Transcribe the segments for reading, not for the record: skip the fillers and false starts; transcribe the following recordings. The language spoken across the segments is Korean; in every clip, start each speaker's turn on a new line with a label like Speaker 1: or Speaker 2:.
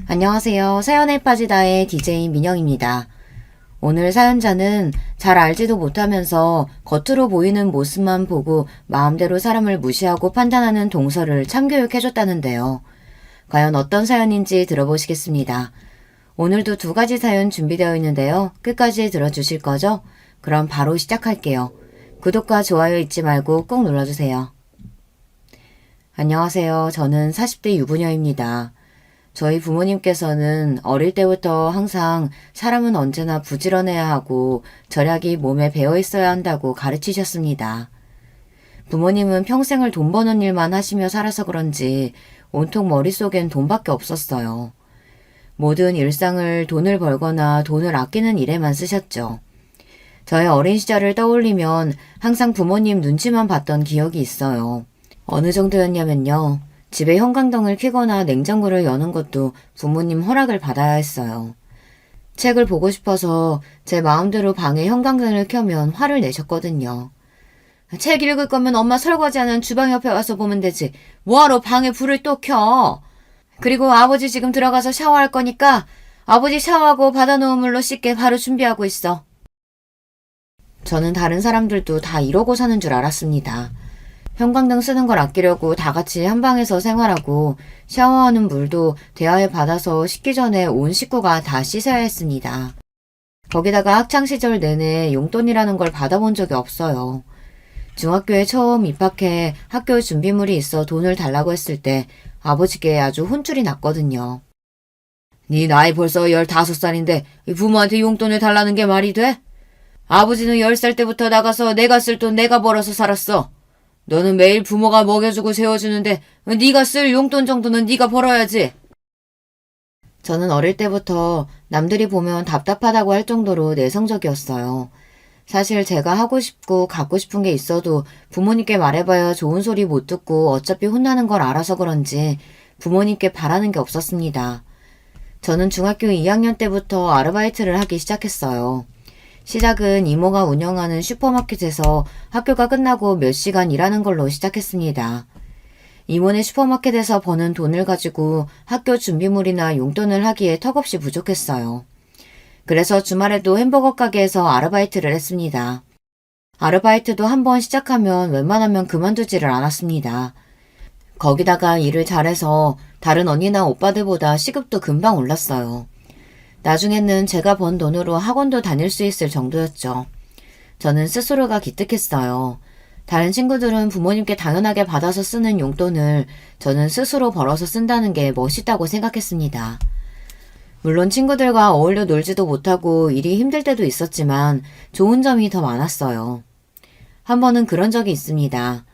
Speaker 1: 안녕하세요. 사연에 빠지다의 DJ 민영입니다. 오늘 사연자는 잘 알지도 못하면서 겉으로 보이는 모습만 보고 마음대로 사람을 무시하고 판단하는 동서를 참교육해줬다는데요. 과연 어떤 사연인지 들어보시겠습니다. 오늘도 두 가지 사연 준비되어 있는데요. 끝까지 들어주실 거죠? 그럼 바로 시작할게요. 구독과 좋아요 잊지 말고 꼭 눌러주세요. 안녕하세요. 저는 40대 유부녀입니다. 저희 부모님께서는 어릴 때부터 항상 사람은 언제나 부지런해야 하고 절약이 몸에 배어 있어야 한다고 가르치셨습니다. 부모님은 평생을 돈 버는 일만 하시며 살아서 그런지 온통 머릿속엔 돈밖에 없었어요. 모든 일상을 돈을 벌거나 돈을 아끼는 일에만 쓰셨죠. 저의 어린 시절을 떠올리면 항상 부모님 눈치만 봤던 기억이 있어요. 어느 정도였냐면요. 집에 형광등을 켜거나 냉장고를 여는 것도 부모님 허락을 받아야 했어요. 책을 보고 싶어서 제 마음대로 방에 형광등을 켜면 화를 내셨거든요. 책 읽을 거면 엄마 설거지하는 주방 옆에 와서 보면 되지. 뭐하러 방에 불을 또 켜? 그리고 아버지 지금 들어가서 샤워할 거니까 아버지 샤워하고 받아놓은 물로 씻게 바로 준비하고 있어. 저는 다른 사람들도 다 이러고 사는 줄 알았습니다. 형광등 쓰는 걸 아끼려고 다 같이 한 방에서 생활하고 샤워하는 물도 대야에 받아서 씻기 전에 온 식구가 다 씻어야 했습니다. 거기다가 학창시절 내내 용돈이라는 걸 받아본 적이 없어요. 중학교에 처음 입학해 학교 준비물이 있어 돈을 달라고 했을 때 아버지께 아주 혼쭐이 났거든요. 네 나이 벌써 15살인데 부모한테 용돈을 달라는 게 말이 돼? 아버지는 10살 때부터 나가서 내가 쓸 돈 내가 벌어서 살았어. 너는 매일 부모가 먹여주고 재워주는데 네가 쓸 용돈 정도는 네가 벌어야지. 저는 어릴 때부터 남들이 보면 답답하다고 할 정도로 내성적이었어요. 사실 제가 하고 싶고 갖고 싶은 게 있어도 부모님께 말해봐야 좋은 소리 못 듣고 어차피 혼나는 걸 알아서 그런지 부모님께 바라는 게 없었습니다. 저는 중학교 2학년 때부터 아르바이트를 하기 시작했어요. 시작은 이모가 운영하는 슈퍼마켓에서 학교가 끝나고 몇 시간 일하는 걸로 시작했습니다. 이모네 슈퍼마켓에서 버는 돈을 가지고 학교 준비물이나 용돈을 하기에 턱없이 부족했어요. 그래서 주말에도 햄버거 가게에서 아르바이트를 했습니다. 아르바이트도 한번 시작하면 웬만하면 그만두지를 않았습니다. 거기다가 일을 잘해서 다른 언니나 오빠들보다 시급도 금방 올랐어요. 나중에는 제가 번 돈으로 학원도 다닐 수 있을 정도였죠. 저는 스스로가 기특했어요. 다른 친구들은 부모님께 당연하게 받아서 쓰는 용돈을 저는 스스로 벌어서 쓴다는 게 멋있다고 생각했습니다. 물론 친구들과 어울려 놀지도 못하고 일이 힘들 때도 있었지만 좋은 점이 더 많았어요. 한 번은 그런 적이 있습니다.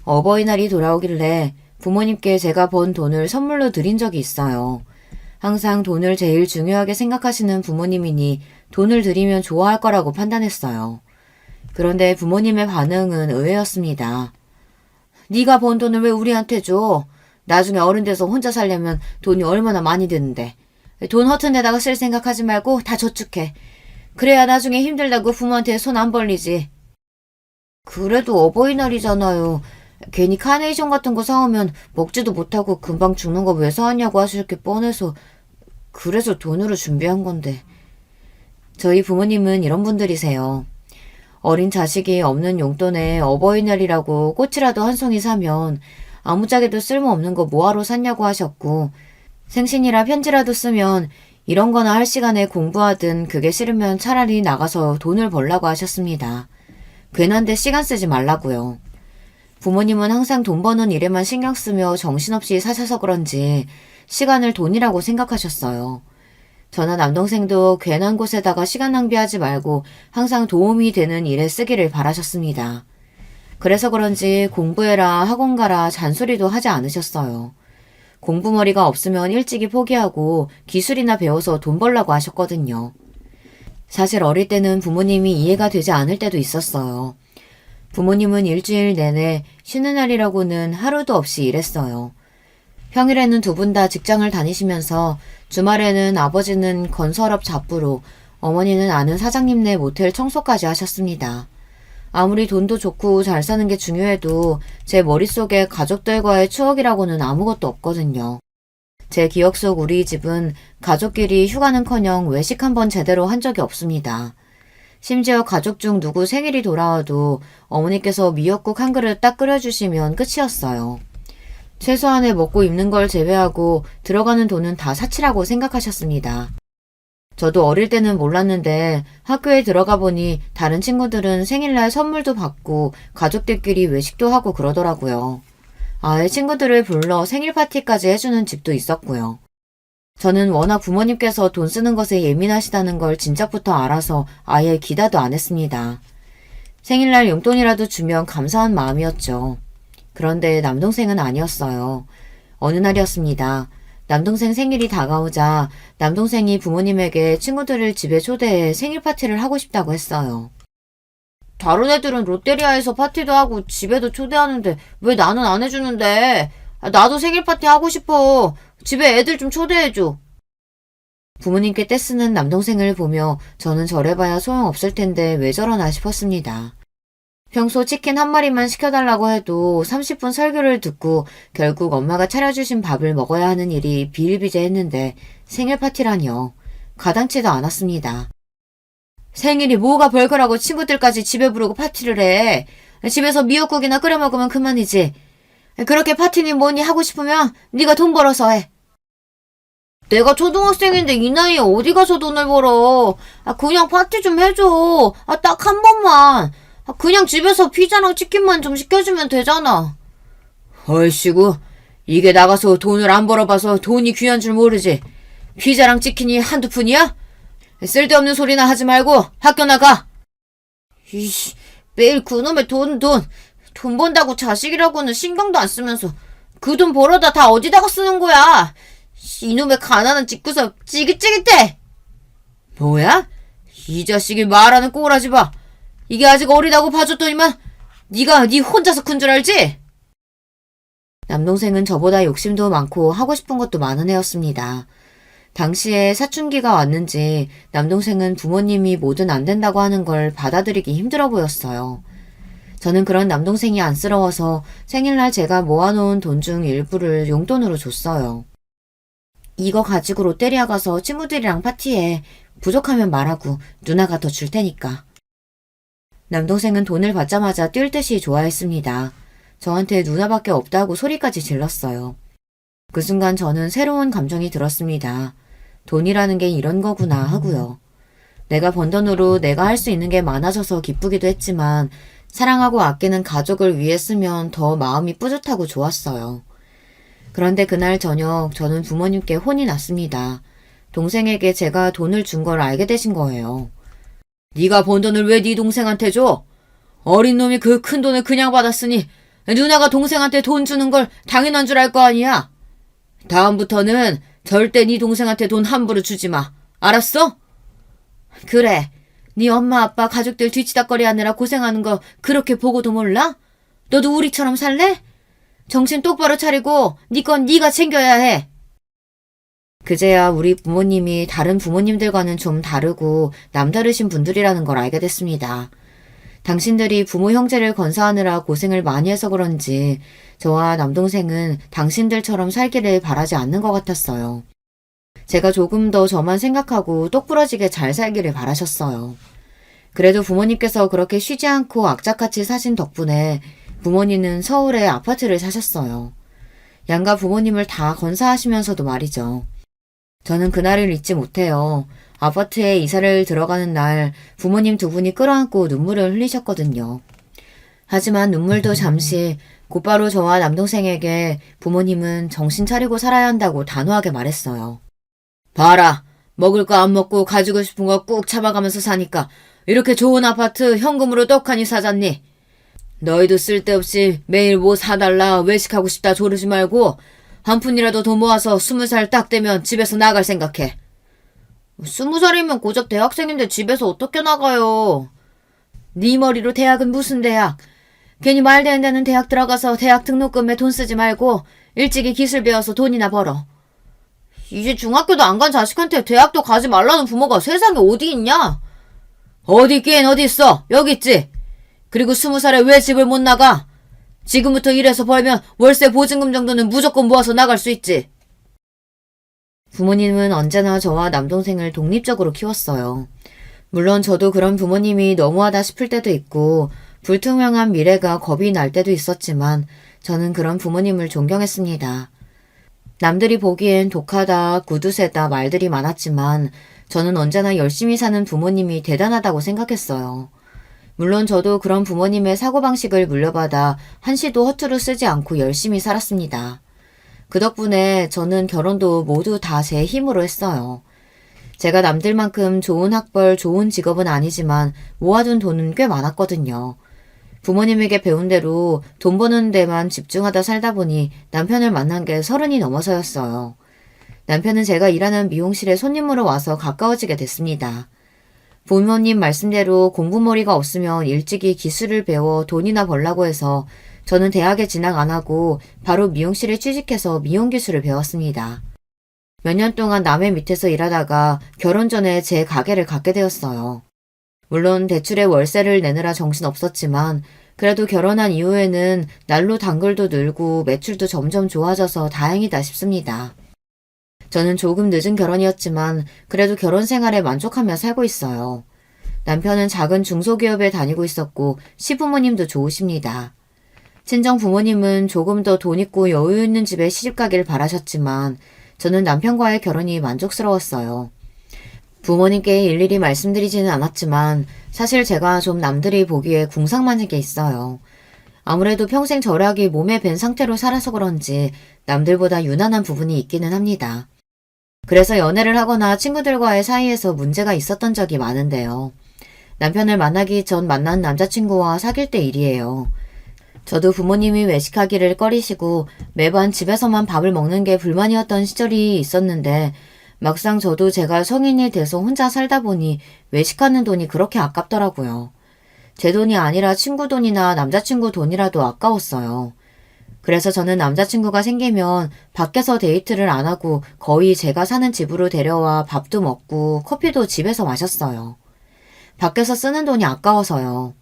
Speaker 1: 어버이날이 돌아오길래 부모님께 제가 번 돈을 선물로 드린 적이 있어요. 항상 돈을 제일 중요하게 생각하시는 부모님이니 돈을 드리면 좋아할 거라고 판단했어요. 그런데 부모님의 반응은 의외였습니다. 네가 번 돈을 왜 우리한테 줘? 나중에 어른 돼서 혼자 살려면 돈이 얼마나 많이 드는데. 돈 허튼 데다가 쓸 생각하지 말고 다 저축해. 그래야 나중에 힘들다고 부모한테 손 안 벌리지. 그래도 어버이날이잖아요. 괜히 카네이션 같은 거 사오면 먹지도 못하고 금방 죽는 거 왜 사왔냐고 하실 게 뻔해서 그래서 돈으로 준비한 건데. 저희 부모님은 이런 분들이세요. 어린 자식이 없는 용돈에 어버이날이라고 꽃이라도 한 송이 사면 아무짝에도 쓸모없는 거 뭐하러 샀냐고 하셨고 생신이라 편지라도 쓰면 이런 거나 할 시간에 공부하든 그게 싫으면 차라리 나가서 돈을 벌라고 하셨습니다. 괜한데 시간 쓰지 말라고요. 부모님은 항상 돈 버는 일에만 신경 쓰며 정신없이 사셔서 그런지 시간을 돈이라고 생각하셨어요. 저나 남동생도 괜한 곳에다가 시간 낭비하지 말고 항상 도움이 되는 일에 쓰기를 바라셨습니다. 그래서 그런지 공부해라 학원 가라 잔소리도 하지 않으셨어요. 공부머리가 없으면 일찍이 포기하고 기술이나 배워서 돈 벌라고 하셨거든요. 사실 어릴 때는 부모님이 이해가 되지 않을 때도 있었어요. 부모님은 일주일 내내 쉬는 날이라고는 하루도 없이 일했어요. 평일에는 두 분 다 직장을 다니시면서 주말에는 아버지는 건설업 잡부로 어머니는 아는 사장님네 모텔 청소까지 하셨습니다. 아무리 돈도 좋고 잘 사는 게 중요해도 제 머릿속에 가족들과의 추억이라고는 아무것도 없거든요. 제 기억 속 우리 집은 가족끼리 휴가는커녕 외식 한번 제대로 한 적이 없습니다. 심지어 가족 중 누구 생일이 돌아와도 어머니께서 미역국 한 그릇 딱 끓여주시면 끝이었어요. 최소한의 먹고 입는 걸 제외하고 들어가는 돈은 다 사치라고 생각하셨습니다. 저도 어릴 때는 몰랐는데 학교에 들어가 보니 다른 친구들은 생일날 선물도 받고 가족들끼리 외식도 하고 그러더라고요. 아예 친구들을 불러 생일 파티까지 해주는 집도 있었고요. 저는 워낙 부모님께서 돈 쓰는 것에 예민하시다는 걸 진작부터 알아서 아예 기대도 안 했습니다. 생일날 용돈이라도 주면 감사한 마음이었죠. 그런데 남동생은 아니었어요. 어느 날이었습니다. 남동생 생일이 다가오자 남동생이 부모님에게 친구들을 집에 초대해 생일 파티를 하고 싶다고 했어요. 다른 애들은 롯데리아에서 파티도 하고 집에도 초대하는데 왜 나는 안 해주는데? 나도 생일 파티 하고 싶어. 집에 애들 좀 초대해줘. 부모님께 떼쓰는 남동생을 보며 저는 저래봐야 소용없을 텐데 왜 저러나 싶었습니다. 평소 치킨 한 마리만 시켜달라고 해도 30분 설교를 듣고 결국 엄마가 차려주신 밥을 먹어야 하는 일이 비일비재했는데 생일 파티라니요. 가당치도 않았습니다. 생일이 뭐가 별거라고 친구들까지 집에 부르고 파티를 해. 집에서 미역국이나 끓여 먹으면 그만이지. 그렇게 파티니 뭐니 하고 싶으면 네가 돈 벌어서 해. 내가 초등학생인데 이 나이에 어디 가서 돈을 벌어. 그냥 파티 좀 해줘. 딱 한 번만. 그냥 집에서 피자랑 치킨만 좀 시켜주면 되잖아. 얼씨구, 이게 나가서 돈을 안 벌어봐서 돈이 귀한 줄 모르지. 피자랑 치킨이 한두 푼이야? 쓸데없는 소리나 하지 말고 학교 나가. 이씨, 매일 그놈의 돈 번다고 자식이라고는 신경도 안 쓰면서 그 돈 벌어다 다 어디다가 쓰는 거야. 이놈의 가난한 집구석 찌릿찌릿해. 뭐야? 이 자식이 말하는 꼬라지 봐. 이게 아직 어리다고 봐줬더니만 네가 네 혼자서 큰 줄 알지? 남동생은 저보다 욕심도 많고 하고 싶은 것도 많은 애였습니다. 당시에 사춘기가 왔는지 남동생은 부모님이 뭐든 안 된다고 하는 걸 받아들이기 힘들어 보였어요. 저는 그런 남동생이 안쓰러워서 생일날 제가 모아놓은 돈 중 일부를 용돈으로 줬어요. 이거 가지고 롯데리아 가서 친구들이랑 파티해. 부족하면 말하고 누나가 더 줄 테니까. 남동생은 돈을 받자마자 뛸 듯이 좋아했습니다. 저한테 누나밖에 없다고 소리까지 질렀어요. 그 순간 저는 새로운 감정이 들었습니다. 돈이라는 게 이런 거구나 하고요. 내가 번 돈으로 내가 할 수 있는 게 많아져서 기쁘기도 했지만 사랑하고 아끼는 가족을 위해 쓰면 더 마음이 뿌듯하고 좋았어요. 그런데 그날 저녁 저는 부모님께 혼이 났습니다. 동생에게 제가 돈을 준 걸 알게 되신 거예요. 네가 번 돈을 왜 네 동생한테 줘? 어린 놈이 그 큰 돈을 그냥 받았으니 누나가 동생한테 돈 주는 걸 당연한 줄 알 거 아니야? 다음부터는 절대 네 동생한테 돈 함부로 주지 마. 알았어? 그래. 네 엄마 아빠 가족들 뒤치다꺼리 하느라 고생하는 거 그렇게 보고도 몰라? 너도 우리처럼 살래? 정신 똑바로 차리고 네 건 네가 챙겨야 해. 그제야 우리 부모님이 다른 부모님들과는 좀 다르고 남다르신 분들이라는 걸 알게 됐습니다. 당신들이 부모 형제를 건사하느라 고생을 많이 해서 그런지 저와 남동생은 당신들처럼 살기를 바라지 않는 것 같았어요. 제가 조금 더 저만 생각하고 똑부러지게 잘 살기를 바라셨어요. 그래도 부모님께서 그렇게 쉬지 않고 악착같이 사신 덕분에 부모님은 서울에 아파트를 사셨어요. 양가 부모님을 다 건사하시면서도 말이죠. 저는 그날을 잊지 못해요. 아파트에 이사를 들어가는 날 부모님 두 분이 끌어안고 눈물을 흘리셨거든요. 하지만 눈물도 잠시 곧바로 저와 남동생에게 부모님은 정신 차리고 살아야 한다고 단호하게 말했어요. 봐라, 먹을 거 안 먹고 가지고 싶은 거 꾹 참아가면서 사니까 이렇게 좋은 아파트 현금으로 떡하니 사잖니. 너희도 쓸데없이 매일 뭐 사달라 외식하고 싶다 조르지 말고 한 푼이라도 더 모아서 20살 딱 되면 집에서 나갈 생각해. 20살이면 고작 대학생인데 집에서 어떻게 나가요? 네 머리로 대학은 무슨 대학? 괜히 말도 안 되는 대학 들어가서 대학 등록금에 돈 쓰지 말고 일찍이 기술 배워서 돈이나 벌어. 이제 중학교도 안 간 자식한테 대학도 가지 말라는 부모가 세상에 어디 있냐? 어디 있긴 어디 있어. 여기 있지. 그리고 20살에 왜 집을 못 나가? 지금부터 일해서 벌면 월세 보증금 정도는 무조건 모아서 나갈 수 있지. 부모님은 언제나 저와 남동생을 독립적으로 키웠어요. 물론 저도 그런 부모님이 너무하다 싶을 때도 있고 불투명한 미래가 겁이 날 때도 있었지만 저는 그런 부모님을 존경했습니다. 남들이 보기엔 독하다, 구두쇠다 말들이 많았지만 저는 언제나 열심히 사는 부모님이 대단하다고 생각했어요. 물론 저도 그런 부모님의 사고방식을 물려받아 한시도 허투루 쓰지 않고 열심히 살았습니다. 그 덕분에 저는 결혼도 모두 다 제 힘으로 했어요. 제가 남들만큼 좋은 학벌, 좋은 직업은 아니지만 모아둔 돈은 꽤 많았거든요. 부모님에게 배운 대로 돈 버는 데만 집중하다 살다 보니 남편을 만난 게 30이 넘어서였어요. 남편은 제가 일하는 미용실에 손님으로 와서 가까워지게 됐습니다. 부모님 말씀대로 공부머리가 없으면 일찍이 기술을 배워 돈이나 벌라고 해서 저는 대학에 진학 안 하고 바로 미용실에 취직해서 미용기술을 배웠습니다. 몇 년 동안 남의 밑에서 일하다가 결혼 전에 제 가게를 갖게 되었어요. 물론 대출에 월세를 내느라 정신없었지만 그래도 결혼한 이후에는 날로 단골도 늘고 매출도 점점 좋아져서 다행이다 싶습니다. 저는 조금 늦은 결혼이었지만 그래도 결혼 생활에 만족하며 살고 있어요. 남편은 작은 중소기업에 다니고 있었고 시부모님도 좋으십니다. 친정 부모님은 조금 더 돈 있고 여유 있는 집에 시집가길 바라셨지만 저는 남편과의 결혼이 만족스러웠어요. 부모님께 일일이 말씀드리지는 않았지만 사실 제가 좀 남들이 보기에 궁상맞은 게 있어요. 아무래도 평생 절약이 몸에 밴 상태로 살아서 그런지 남들보다 유난한 부분이 있기는 합니다. 그래서 연애를 하거나 친구들과의 사이에서 문제가 있었던 적이 많은데요. 남편을 만나기 전 만난 남자친구와 사귈 때 일이에요. 저도 부모님이 외식하기를 꺼리시고 매번 집에서만 밥을 먹는 게 불만이었던 시절이 있었는데 막상 저도 제가 성인이 돼서 혼자 살다 보니 외식하는 돈이 그렇게 아깝더라고요. 제 돈이 아니라 친구 돈이나 남자친구 돈이라도 아까웠어요. 그래서 저는 남자친구가 생기면 밖에서 데이트를 안 하고 거의 제가 사는 집으로 데려와 밥도 먹고 커피도 집에서 마셨어요. 밖에서 쓰는 돈이 아까워서요.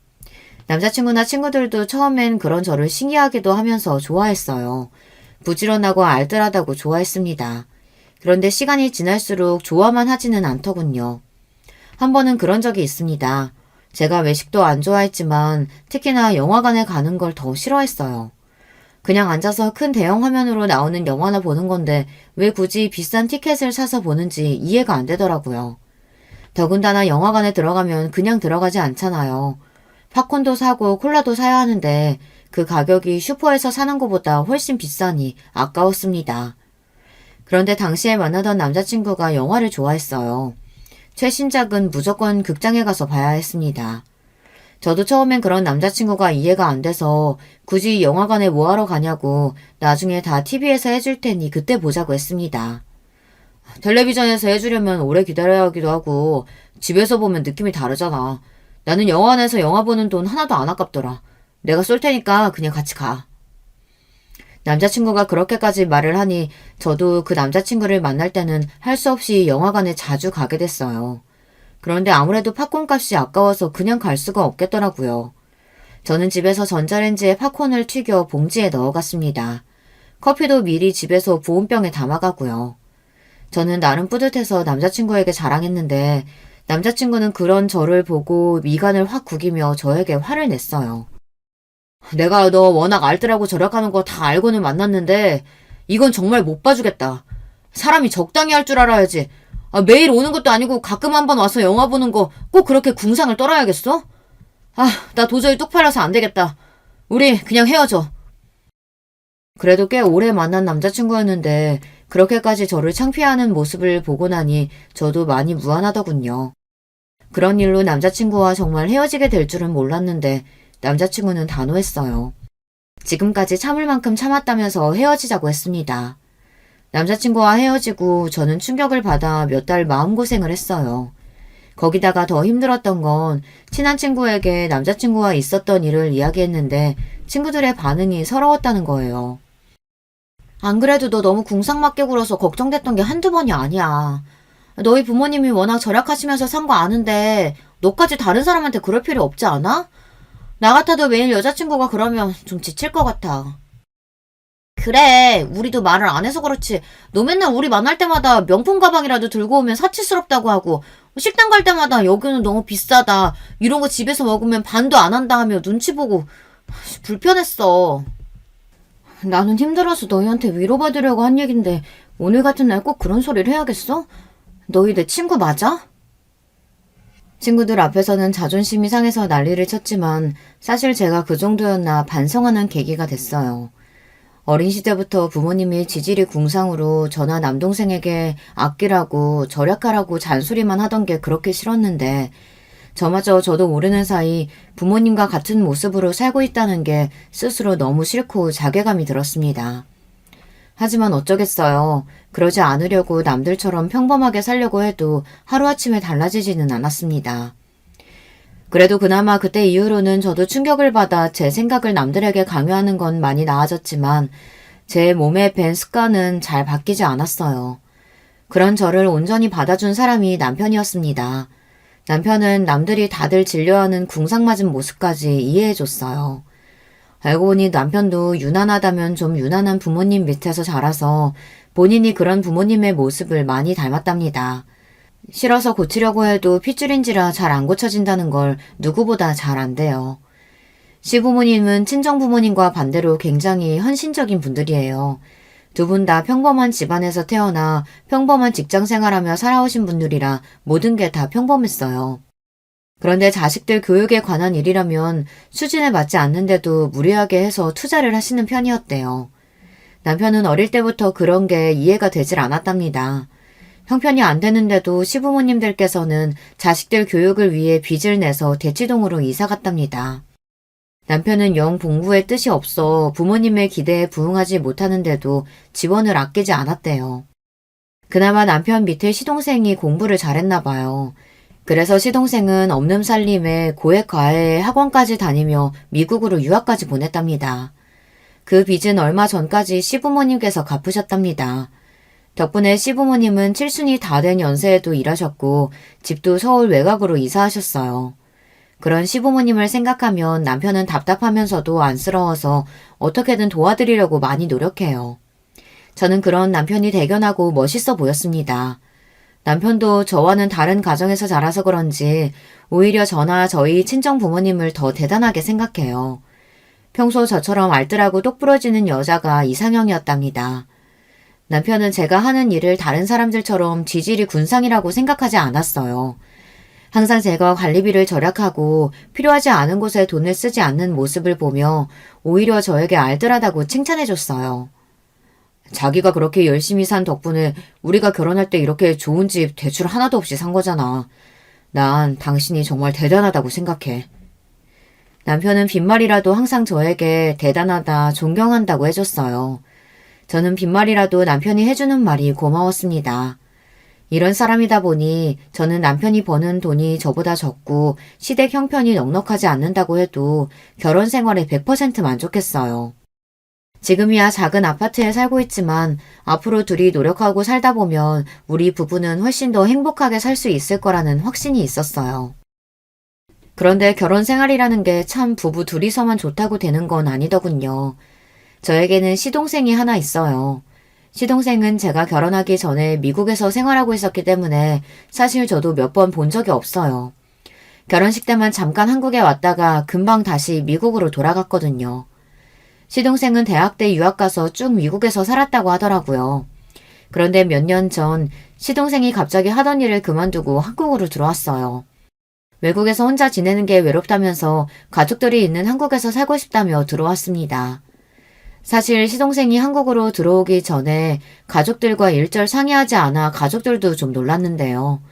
Speaker 1: 남자친구나 친구들도 처음엔 그런 저를 신기하기도 하면서 좋아했어요. 부지런하고 알뜰하다고 좋아했습니다. 그런데 시간이 지날수록 좋아만 하지는 않더군요. 한 번은 그런 적이 있습니다. 제가 외식도 안 좋아했지만 특히나 영화관에 가는 걸 더 싫어했어요. 그냥 앉아서 큰 대형 화면으로 나오는 영화나 보는 건데 왜 굳이 비싼 티켓을 사서 보는지 이해가 안 되더라고요. 더군다나 영화관에 들어가면 그냥 들어가지 않잖아요. 팝콘도 사고 콜라도 사야 하는데 그 가격이 슈퍼에서 사는 것보다 훨씬 비싸니 아까웠습니다. 그런데 당시에 만나던 남자친구가 영화를 좋아했어요. 최신작은 무조건 극장에 가서 봐야 했습니다. 저도 처음엔 그런 남자친구가 이해가 안 돼서 굳이 영화관에 뭐하러 가냐고 나중에 다 TV에서 해줄 테니 그때 보자고 했습니다. 텔레비전에서 해주려면 오래 기다려야 하기도 하고 집에서 보면 느낌이 다르잖아. 나는 영화관에서 영화 보는 돈 하나도 안 아깝더라. 내가 쏠 테니까 그냥 같이 가. 남자친구가 그렇게까지 말을 하니 저도 그 남자친구를 만날 때는 할 수 없이 영화관에 자주 가게 됐어요. 그런데 아무래도 팝콘 값이 아까워서 그냥 갈 수가 없겠더라고요. 저는 집에서 전자레인지에 팝콘을 튀겨 봉지에 넣어갔습니다. 커피도 미리 집에서 보온병에 담아가고요. 저는 나름 뿌듯해서 남자친구에게 자랑했는데 남자친구는 그런 저를 보고 미간을 확 구기며 저에게 화를 냈어요. 내가 너 워낙 알뜰하고 절약하는 거 다 알고는 만났는데 이건 정말 못 봐주겠다. 사람이 적당히 할 줄 알아야지. 매일 오는 것도 아니고 가끔 한번 와서 영화 보는 거 꼭 그렇게 궁상을 떨어야겠어? 나 도저히 쪽팔려서 안 되겠다. 우리 그냥 헤어져. 그래도 꽤 오래 만난 남자친구였는데 그렇게까지 저를 창피해하는 모습을 보고 나니 저도 많이 무안하더군요. 그런 일로 남자친구와 정말 헤어지게 될 줄은 몰랐는데 남자친구는 단호했어요. 지금까지 참을 만큼 참았다면서 헤어지자고 했습니다. 남자친구와 헤어지고 저는 충격을 받아 몇 달 마음고생을 했어요. 거기다가 더 힘들었던 건 친한 친구에게 남자친구와 있었던 일을 이야기했는데 친구들의 반응이 서러웠다는 거예요. 안 그래도 너 너무 궁상맞게 굴어서 걱정됐던 게 한두 번이 아니야. 너희 부모님이 워낙 절약하시면서 산 거 아는데 너까지 다른 사람한테 그럴 필요 없지 않아? 나 같아도 매일 여자친구가 그러면 좀 지칠 것 같아. 그래, 우리도 말을 안 해서 그렇지. 너 맨날 우리 만날 때마다 명품 가방이라도 들고 오면 사치스럽다고 하고, 식당 갈 때마다 여기는 너무 비싸다. 이런 거 집에서 먹으면 반도 안 한다 하며 눈치 보고, 불편했어. 나는 힘들어서 너희한테 위로받으려고 한 얘긴데, 오늘 같은 날 꼭 그런 소리를 해야겠어? 너희 내 친구 맞아? 친구들 앞에서는 자존심이 상해서 난리를 쳤지만, 사실 제가 그 정도였나 반성하는 계기가 됐어요. 어린 시절부터 부모님이 지질이 궁상으로 저나 남동생에게 아끼라고 절약하라고 잔소리만 하던 게 그렇게 싫었는데 저마저 저도 모르는 사이 부모님과 같은 모습으로 살고 있다는 게 스스로 너무 싫고 자괴감이 들었습니다. 하지만 어쩌겠어요. 그러지 않으려고 남들처럼 평범하게 살려고 해도 하루아침에 달라지지는 않았습니다. 그래도 그나마 그때 이후로는 저도 충격을 받아 제 생각을 남들에게 강요하는 건 많이 나아졌지만 제 몸에 밴 습관은 잘 바뀌지 않았어요. 그런 저를 온전히 받아준 사람이 남편이었습니다. 남편은 남들이 다들 진료하는 궁상맞은 모습까지 이해해줬어요. 알고 보니 남편도 유난하다면 좀 유난한 부모님 밑에서 자라서 본인이 그런 부모님의 모습을 많이 닮았답니다. 싫어서 고치려고 해도 핏줄인지라 잘 안 고쳐진다는 걸 누구보다 잘 안대요. 시부모님은 친정부모님과 반대로 굉장히 헌신적인 분들이에요. 두 분 다 평범한 집안에서 태어나 평범한 직장 생활하며 살아오신 분들이라 모든 게 다 평범했어요. 그런데 자식들 교육에 관한 일이라면 수준에 맞지 않는데도 무리하게 해서 투자를 하시는 편이었대요. 남편은 어릴 때부터 그런 게 이해가 되질 않았답니다. 형편이 안 되는데도 시부모님들께서는 자식들 교육을 위해 빚을 내서 대치동으로 이사 갔답니다. 남편은 영 공부에 뜻이 없어 부모님의 기대에 부응하지 못하는데도 지원을 아끼지 않았대요. 그나마 남편 밑에 시동생이 공부를 잘했나 봐요. 그래서 시동생은 없는 살림에 고액 과외 학원까지 다니며 미국으로 유학까지 보냈답니다. 그 빚은 얼마 전까지 시부모님께서 갚으셨답니다. 덕분에 시부모님은 칠순이 다 된 연세에도 일하셨고 집도 서울 외곽으로 이사하셨어요. 그런 시부모님을 생각하면 남편은 답답하면서도 안쓰러워서 어떻게든 도와드리려고 많이 노력해요. 저는 그런 남편이 대견하고 멋있어 보였습니다. 남편도 저와는 다른 가정에서 자라서 그런지 오히려 저나 저희 친정 부모님을 더 대단하게 생각해요. 평소 저처럼 알뜰하고 똑부러지는 여자가 이상형이었답니다. 남편은 제가 하는 일을 다른 사람들처럼 지질이 군상이라고 생각하지 않았어요. 항상 제가 관리비를 절약하고 필요하지 않은 곳에 돈을 쓰지 않는 모습을 보며 오히려 저에게 알뜰하다고 칭찬해줬어요. 자기가 그렇게 열심히 산 덕분에 우리가 결혼할 때 이렇게 좋은 집 대출 하나도 없이 산 거잖아. 난 당신이 정말 대단하다고 생각해. 남편은 빈말이라도 항상 저에게 대단하다, 존경한다고 해줬어요. 저는 빈말이라도 남편이 해주는 말이 고마웠습니다. 이런 사람이다 보니 저는 남편이 버는 돈이 저보다 적고 시댁 형편이 넉넉하지 않는다고 해도 결혼 생활에 100% 만족했어요. 지금이야 작은 아파트에 살고 있지만 앞으로 둘이 노력하고 살다 보면 우리 부부는 훨씬 더 행복하게 살 수 있을 거라는 확신이 있었어요. 그런데 결혼 생활이라는 게 참 부부 둘이서만 좋다고 되는 건 아니더군요. 저에게는 시동생이 하나 있어요. 시동생은 제가 결혼하기 전에 미국에서 생활하고 있었기 때문에 사실 저도 몇 번 본 적이 없어요. 결혼식 때만 잠깐 한국에 왔다가 금방 다시 미국으로 돌아갔거든요. 시동생은 대학 때 유학 가서 쭉 미국에서 살았다고 하더라고요. 그런데 몇 년 전 시동생이 갑자기 하던 일을 그만두고 한국으로 들어왔어요. 외국에서 혼자 지내는 게 외롭다면서 가족들이 있는 한국에서 살고 싶다며 들어왔습니다. 사실 시동생이 한국으로 들어오기 전에 가족들과 일절 상의하지 않아 가족들도 좀 놀랐는데요.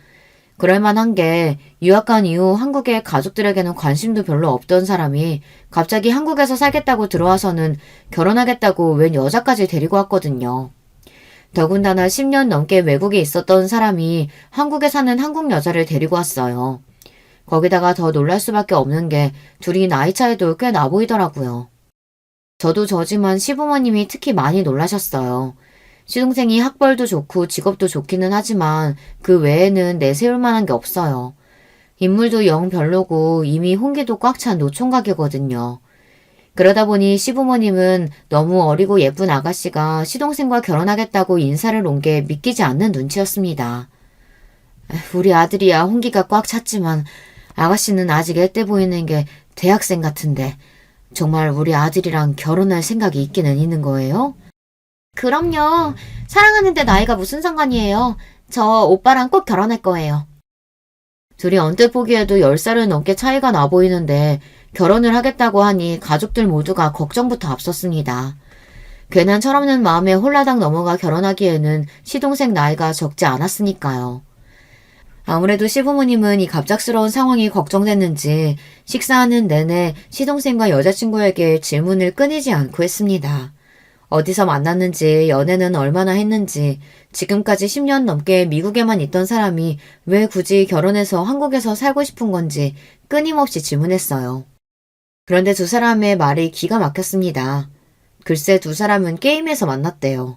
Speaker 1: 그럴만한 게 유학 간 이후 한국의 가족들에게는 관심도 별로 없던 사람이 갑자기 한국에서 살겠다고 들어와서는 결혼하겠다고 웬 여자까지 데리고 왔거든요. 더군다나 10년 넘게 외국에 있었던 사람이 한국에 사는 한국 여자를 데리고 왔어요. 거기다가 더 놀랄 수밖에 없는 게 둘이 나이 차이도 꽤 나 보이더라고요. 저도 저지만 시부모님이 특히 많이 놀라셨어요. 시동생이 학벌도 좋고 직업도 좋기는 하지만 그 외에는 내세울 만한 게 없어요. 인물도 영 별로고 이미 홍기도 꽉 찬 노총각이거든요. 그러다 보니 시부모님은 너무 어리고 예쁜 아가씨가 시동생과 결혼하겠다고 인사를 온 게 믿기지 않는 눈치였습니다. 우리 아들이야 홍기가 꽉 찼지만 아가씨는 아직 애때 보이는 게 대학생 같은데 정말 우리 아들이랑 결혼할 생각이 있기는 있는 거예요? 그럼요. 사랑하는데 나이가 무슨 상관이에요. 저 오빠랑 꼭 결혼할 거예요. 둘이 언뜻 보기에도 10살은 넘게 차이가 나 보이는데 결혼을 하겠다고 하니 가족들 모두가 걱정부터 앞섰습니다. 괜한 철없는 마음에 홀라당 넘어가 결혼하기에는 시동생 나이가 적지 않았으니까요. 아무래도 시부모님은 이 갑작스러운 상황이 걱정됐는지 식사하는 내내 시동생과 여자친구에게 질문을 끊이지 않고 했습니다. 어디서 만났는지, 연애는 얼마나 했는지, 지금까지 10년 넘게 미국에만 있던 사람이 왜 굳이 결혼해서 한국에서 살고 싶은 건지 끊임없이 질문했어요. 그런데 두 사람의 말이 기가 막혔습니다. 글쎄 두 사람은 게임에서 만났대요.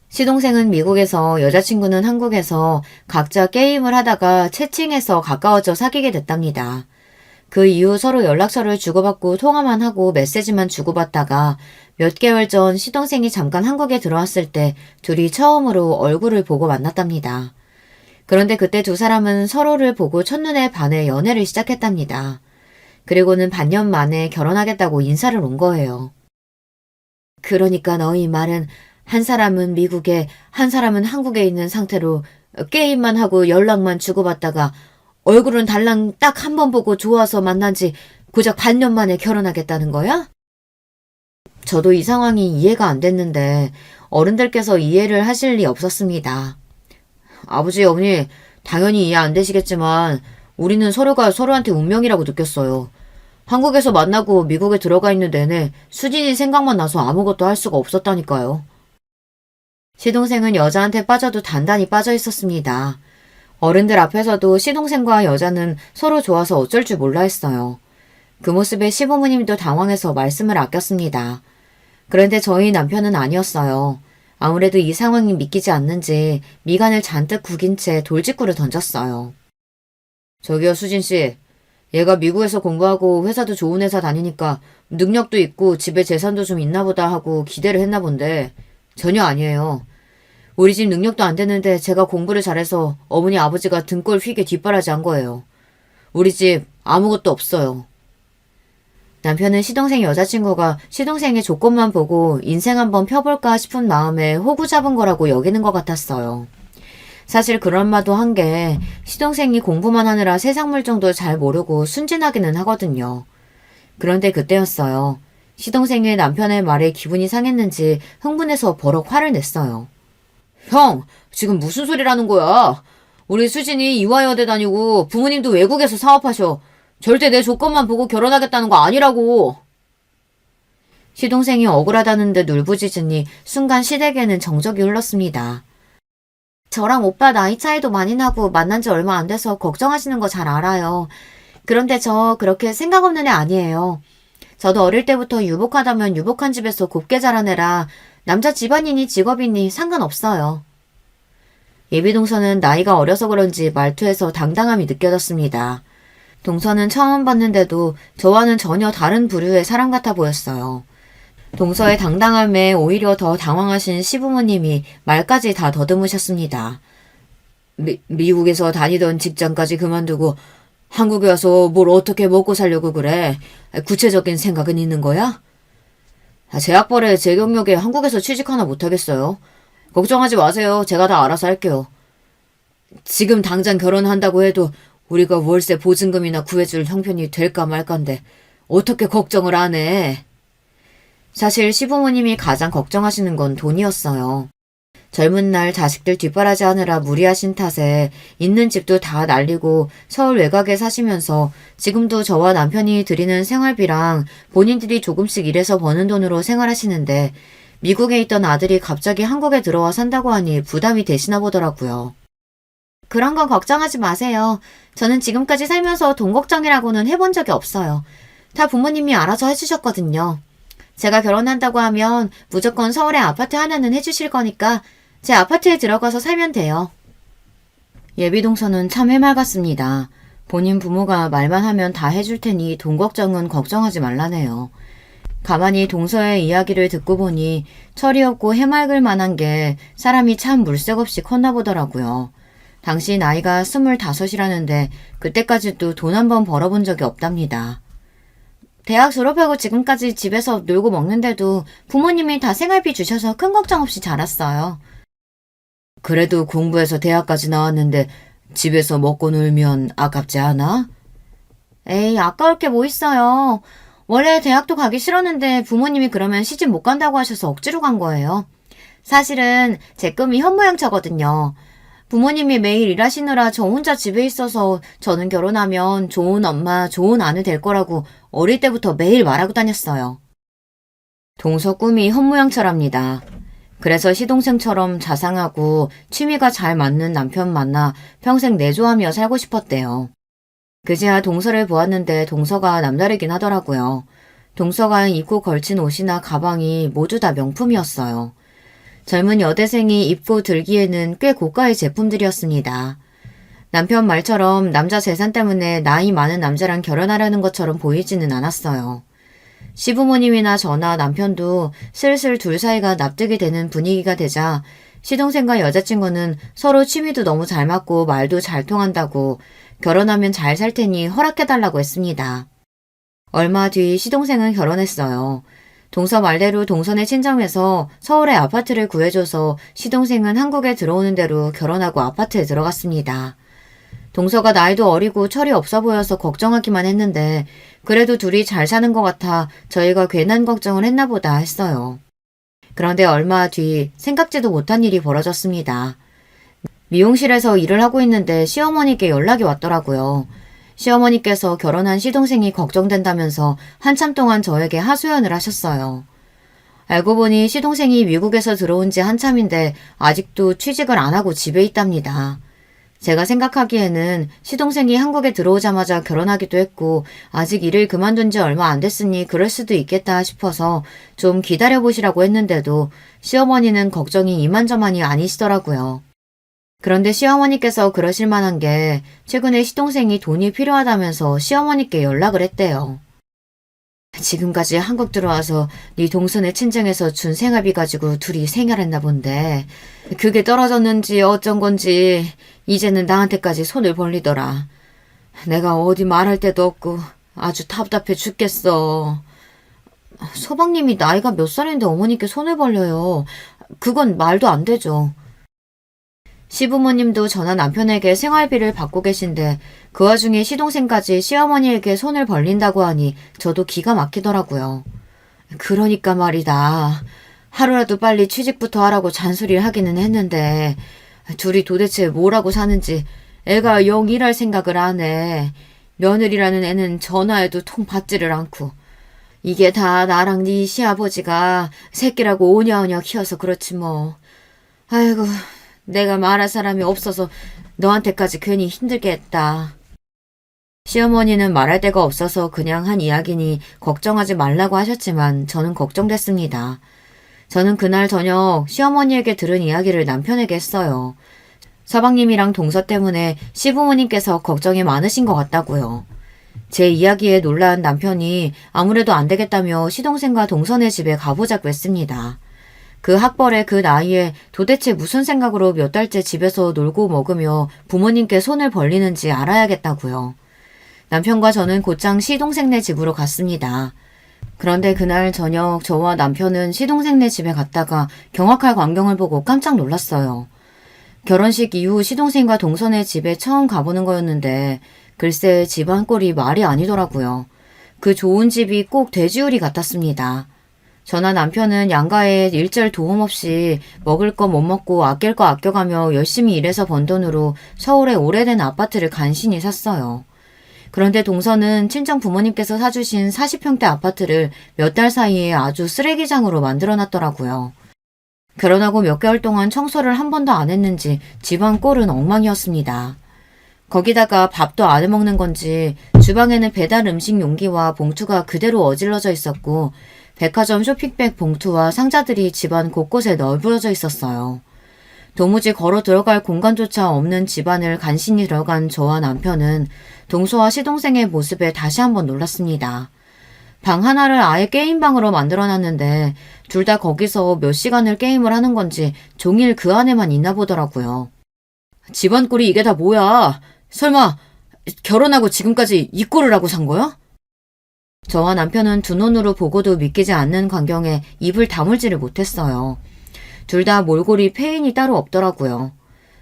Speaker 1: 시동생은 미국에서 여자친구는 한국에서 각자 게임을 하다가 채팅해서 가까워져 사귀게 됐답니다. 그 이후 서로 연락처를 주고받고 통화만 하고 메시지만 주고받다가 몇 개월 전 시동생이 잠깐 한국에 들어왔을 때 둘이 처음으로 얼굴을 보고 만났답니다. 그런데 그때 두 사람은 서로를 보고 첫눈에 반해 연애를 시작했답니다. 그리고는 반년 만에 결혼하겠다고 인사를 온 거예요. 그러니까 너희 말은 한 사람은 미국에, 한 사람은 한국에 있는 상태로 게임만 하고 연락만 주고받다가 얼굴은 달랑 딱 한 번 보고 좋아서 만난 지 고작 반년 만에 결혼하겠다는 거야? 저도 이 상황이 이해가 안 됐는데 어른들께서 이해를 하실 리 없었습니다. 아버지, 어머니, 당연히 이해 안 되시겠지만 우리는 서로가 서로한테 운명이라고 느꼈어요. 한국에서 만나고 미국에 들어가 있는 내내 수진이 생각만 나서 아무것도 할 수가 없었다니까요. 시동생은 여자한테 빠져도 단단히 빠져 있었습니다. 어른들 앞에서도 시동생과 여자는 서로 좋아서 어쩔 줄 몰라 했어요. 그 모습에 시부모님도 당황해서 말씀을 아꼈습니다. 그런데 저희 남편은 아니었어요. 아무래도 이 상황이 믿기지 않는지 미간을 잔뜩 구긴 채 돌직구를 던졌어요. 저기요, 수진씨. 얘가 미국에서 공부하고 회사도 좋은 회사 다니니까 능력도 있고 집에 재산도 좀 있나 보다 하고 기대를 했나 본데 전혀 아니에요. 우리 집 능력도 안 되는데 제가 공부를 잘해서 어머니 아버지가 등골 휘게 뒷바라지 한 거예요. 우리 집 아무것도 없어요. 남편은 시동생 여자친구가 시동생의 조건만 보고 인생 한번 펴볼까 싶은 마음에 호구 잡은 거라고 여기는 것 같았어요. 사실 그런 말도 한 게 시동생이 공부만 하느라 세상 물정도 잘 모르고 순진하기는 하거든요. 그런데 그때였어요. 시동생의 남편의 말에 기분이 상했는지 흥분해서 버럭 화를 냈어요. 형, 지금 무슨 소리라는 거야? 우리 수진이 이화여대 다니고 부모님도 외국에서 사업하셔. 절대 내 조건만 보고 결혼하겠다는 거 아니라고. 시동생이 억울하다는데 눌부짖으니 순간 시댁에는 정적이 흘렀습니다. 저랑 오빠 나이 차이도 많이 나고 만난 지 얼마 안 돼서 걱정하시는 거 잘 알아요. 그런데 저 그렇게 생각 없는 애 아니에요. 저도 어릴 때부터 유복하다면 유복한 집에서 곱게 자란 애라 남자 집안이니 직업이니 상관없어요. 예비동서는 나이가 어려서 그런지 말투에서 당당함이 느껴졌습니다. 동서는 처음 봤는데도 저와는 전혀 다른 부류의 사람 같아 보였어요. 동서의 당당함에 오히려 더 당황하신 시부모님이 말까지 다 더듬으셨습니다. 미국에서 다니던 직장까지 그만두고 한국에 와서 뭘 어떻게 먹고 살려고 그래? 구체적인 생각은 있는 거야? 제약벌에 제 경력에 한국에서 취직 하나 못하겠어요. 걱정하지 마세요. 제가 다 알아서 할게요. 지금 당장 결혼한다고 해도 우리가 월세 보증금이나 구해줄 형편이 될까 말까인데 어떻게 걱정을 안 해? 사실 시부모님이 가장 걱정하시는 건 돈이었어요. 젊은 날 자식들 뒷바라지 하느라 무리하신 탓에 있는 집도 다 날리고 서울 외곽에 사시면서 지금도 저와 남편이 드리는 생활비랑 본인들이 조금씩 일해서 버는 돈으로 생활하시는데 미국에 있던 아들이 갑자기 한국에 들어와 산다고 하니 부담이 되시나 보더라고요. 그런 건 걱정하지 마세요. 저는 지금까지 살면서 돈 걱정이라고는 해본 적이 없어요. 다 부모님이 알아서 해주셨거든요. 제가 결혼한다고 하면 무조건 서울에 아파트 하나는 해주실 거니까 제 아파트에 들어가서 살면 돼요. 예비동서는 참 해맑았습니다. 본인 부모가 말만 하면 다 해줄 테니 돈 걱정은 걱정하지 말라네요. 가만히 동서의 이야기를 듣고 보니 철이 없고 해맑을 만한 게 사람이 참 물색 없이 컸나 보더라고요. 당시 나이가 25이라는데 그때까지도 돈 한 번 벌어본 적이 없답니다. 대학 졸업하고 지금까지 집에서 놀고 먹는데도 부모님이 다 생활비 주셔서 큰 걱정 없이 자랐어요. 그래도 공부해서 대학까지 나왔는데 집에서 먹고 놀면 아깝지 않아? 에이, 아까울 게 뭐 있어요. 원래 대학도 가기 싫었는데 부모님이 그러면 시집 못 간다고 하셔서 억지로 간 거예요. 사실은 제 꿈이 현모양처거든요. 부모님이 매일 일하시느라 저 혼자 집에 있어서 저는 결혼하면 좋은 엄마, 좋은 아내 될 거라고 어릴 때부터 매일 말하고 다녔어요. 동서 꿈이 현모양처랍니다. 그래서 시동생처럼 자상하고 취미가 잘 맞는 남편 만나 평생 내조하며 살고 싶었대요. 그제야 동서를 보았는데 동서가 남다르긴 하더라고요. 동서가 입고 걸친 옷이나 가방이 모두 다 명품이었어요. 젊은 여대생이 입고 들기에는 꽤 고가의 제품들이었습니다. 남편 말처럼 남자 재산 때문에 나이 많은 남자랑 결혼하려는 것처럼 보이지는 않았어요. 시부모님이나 저나 남편도 슬슬 둘 사이가 납득이 되는 분위기가 되자 시동생과 여자친구는 서로 취미도 너무 잘 맞고 말도 잘 통한다고 결혼하면 잘 살 테니 허락해달라고 했습니다. 얼마 뒤 시동생은 결혼했어요. 동서 말대로 동선의 친정에서 서울에 아파트를 구해줘서 시동생은 한국에 들어오는 대로 결혼하고 아파트에 들어갔습니다. 동서가 나이도 어리고 철이 없어 보여서 걱정하기만 했는데 그래도 둘이 잘 사는 것 같아 저희가 괜한 걱정을 했나 보다 했어요. 그런데 얼마 뒤 생각지도 못한 일이 벌어졌습니다. 미용실에서 일을 하고 있는데 시어머니께 연락이 왔더라고요. 시어머니께서 결혼한 시동생이 걱정된다면서 한참 동안 저에게 하소연을 하셨어요. 알고 보니 시동생이 미국에서 들어온 지 한참인데 아직도 취직을 안 하고 집에 있답니다. 제가 생각하기에는 시동생이 한국에 들어오자마자 결혼하기도 했고 아직 일을 그만둔 지 얼마 안 됐으니 그럴 수도 있겠다 싶어서 좀 기다려보시라고 했는데도 시어머니는 걱정이 이만저만이 아니시더라고요. 그런데 시어머니께서 그러실 만한 게 최근에 시동생이 돈이 필요하다면서 시어머니께 연락을 했대요. 지금까지 한국 들어와서 네 동선의 친정에서 준 생활비 가지고 둘이 생활했나 본데 그게 떨어졌는지 어쩐 건지 이제는 나한테까지 손을 벌리더라. 내가 어디 말할 데도 없고 아주 답답해 죽겠어. 서방님이 나이가 몇 살인데 어머니께 손을 벌려요. 그건 말도 안 되죠. 시부모님도 저나 남편에게 생활비를 받고 계신데 그 와중에 시동생까지 시어머니에게 손을 벌린다고 하니 저도 기가 막히더라고요. 그러니까 말이다. 하루라도 빨리 취직부터 하라고 잔소리를 하기는 했는데 둘이 도대체 뭐라고 사는지 애가 영 일할 생각을 안 해. 며느리라는 애는 전화해도 통 받지를 않고. 이게 다 나랑 네 시아버지가 새끼라고 오냐오냐 키워서 그렇지 뭐. 아이고, 내가 말할 사람이 없어서 너한테까지 괜히 힘들게 했다. 시어머니는 말할 데가 없어서 그냥 한 이야기니 걱정하지 말라고 하셨지만 저는 걱정됐습니다. 저는 그날 저녁 시어머니에게 들은 이야기를 남편에게 했어요. 서방님이랑 동서 때문에 시부모님께서 걱정이 많으신 것 같다고요. 제 이야기에 놀란 남편이 아무래도 안 되겠다며 시동생과 동서네 집에 가보자고 했습니다. 그 학벌에 그 나이에 도대체 무슨 생각으로 몇 달째 집에서 놀고 먹으며 부모님께 손을 벌리는지 알아야겠다고요. 남편과 저는 곧장 시동생네 집으로 갔습니다. 그런데 그날 저녁 저와 남편은 시동생네 집에 갔다가 경악할 광경을 보고 깜짝 놀랐어요. 결혼식 이후 시동생과 동서네 집에 처음 가보는 거였는데 글쎄 집안 꼴이 말이 아니더라고요. 그 좋은 집이 꼭 돼지우리 같았습니다. 저나 남편은 양가에 일절 도움 없이 먹을 거 못 먹고 아낄 거 아껴가며 열심히 일해서 번 돈으로 서울의 오래된 아파트를 간신히 샀어요. 그런데 동서는 친정 부모님께서 사주신 40평대 아파트를 몇 달 사이에 아주 쓰레기장으로 만들어놨더라고요. 결혼하고 몇 개월 동안 청소를 한 번도 안 했는지 집안 꼴은 엉망이었습니다. 거기다가 밥도 안 해먹는 건지 주방에는 배달 음식 용기와 봉투가 그대로 어질러져 있었고 백화점 쇼핑백 봉투와 상자들이 집안 곳곳에 널브러져 있었어요. 도무지 걸어 들어갈 공간조차 없는 집안을 간신히 들어간 저와 남편은 동서와 시동생의 모습에 다시 한번 놀랐습니다. 방 하나를 아예 게임방으로 만들어놨는데 둘 다 거기서 몇 시간을 게임을 하는 건지 종일 그 안에만 있나 보더라고요. 집안꼴이 이게 다 뭐야? 설마 결혼하고 지금까지 이 꼴을 하고 산 거야? 저와 남편은 두 눈으로 보고도 믿기지 않는 광경에 입을 다물지를 못했어요. 둘 다 몰골이 패인이 따로 없더라고요.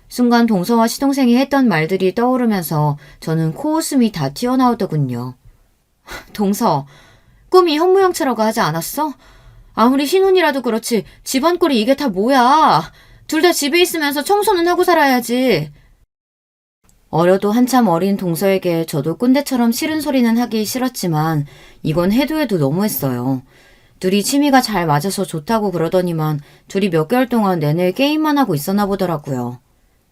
Speaker 1: 순간 동서와 시동생이 했던 말들이 떠오르면서 저는 코웃음이 다 튀어나오더군요. 동서, 꿈이 현모양처라고 하지 않았어? 아무리 신혼이라도 그렇지 집안꼴이 이게 다 뭐야? 둘 다 집에 있으면서 청소는 하고 살아야지. 어려도 한참 어린 동서에게 저도 꼰대처럼 싫은 소리는 하기 싫었지만 이건 해도 해도 너무했어요. 둘이 취미가 잘 맞아서 좋다고 그러더니만 둘이 몇 개월 동안 내내 게임만 하고 있었나 보더라고요.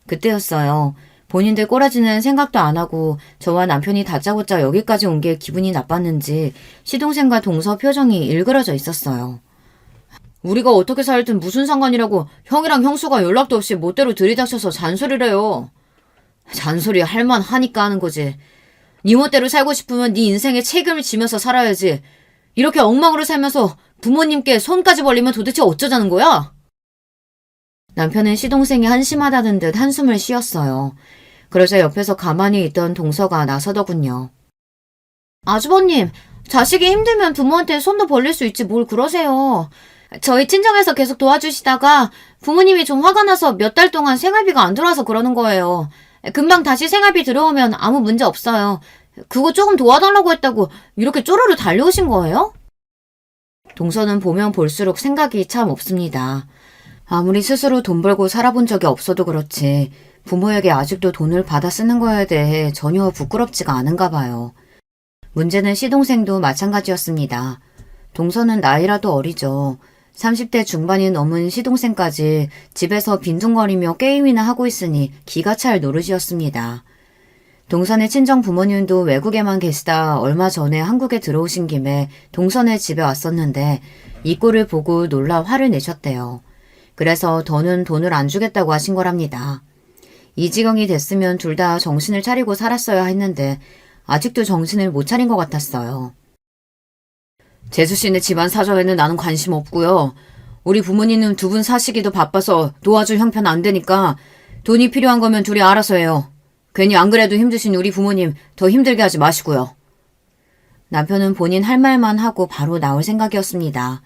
Speaker 1: 그때였어요. 본인들 꼬라지는 생각도 안 하고 저와 남편이 다짜고짜 여기까지 온 게 기분이 나빴는지 시동생과 동서 표정이 일그러져 있었어요. 우리가 어떻게 살든 무슨 상관이라고 형이랑 형수가 연락도 없이 멋대로 들이닥쳐서 잔소리래요. 잔소리 할만 하니까 하는 거지. 네 멋대로 살고 싶으면 네 인생에 책임을 지면서 살아야지. 이렇게 엉망으로 살면서 부모님께 손까지 벌리면 도대체 어쩌자는 거야? 남편은 시동생이 한심하다는 듯 한숨을 쉬었어요. 그러자 옆에서 가만히 있던 동서가 나서더군요. 아주버님, 자식이 힘들면 부모한테 손도 벌릴 수 있지 뭘 그러세요. 저희 친정에서 계속 도와주시다가 부모님이 좀 화가 나서 몇 달 동안 생활비가 안 들어와서 그러는 거예요. 금방 다시 생활비 들어오면 아무 문제 없어요. 그거 조금 도와달라고 했다고 이렇게 쪼르르 달려오신 거예요? 동서는 보면 볼수록 생각이 참 없습니다. 아무리 스스로 돈 벌고 살아본 적이 없어도 그렇지 부모에게 아직도 돈을 받아 쓰는 거에 대해 전혀 부끄럽지가 않은가 봐요. 문제는 시동생도 마찬가지였습니다. 동서는 나이라도 어리죠. 30대 중반이 넘은 시동생까지 집에서 빈둥거리며 게임이나 하고 있으니 기가 찰 노릇이었습니다. 동선의 친정 부모님도 외국에만 계시다 얼마 전에 한국에 들어오신 김에 동선의 집에 왔었는데 이 꼴을 보고 놀라 화를 내셨대요. 그래서 더는 돈을 안 주겠다고 하신 거랍니다. 이 지경이 됐으면 둘 다 정신을 차리고 살았어야 했는데 아직도 정신을 못 차린 것 같았어요. 재수씨네 집안 사정에는 나는 관심 없고요. 우리 부모님은 두 분 사시기도 바빠서 도와줄 형편 안 되니까 돈이 필요한 거면 둘이 알아서 해요. 괜히 안 그래도 힘드신 우리 부모님 더 힘들게 하지 마시고요. 남편은 본인 할 말만 하고 바로 나올 생각이었습니다.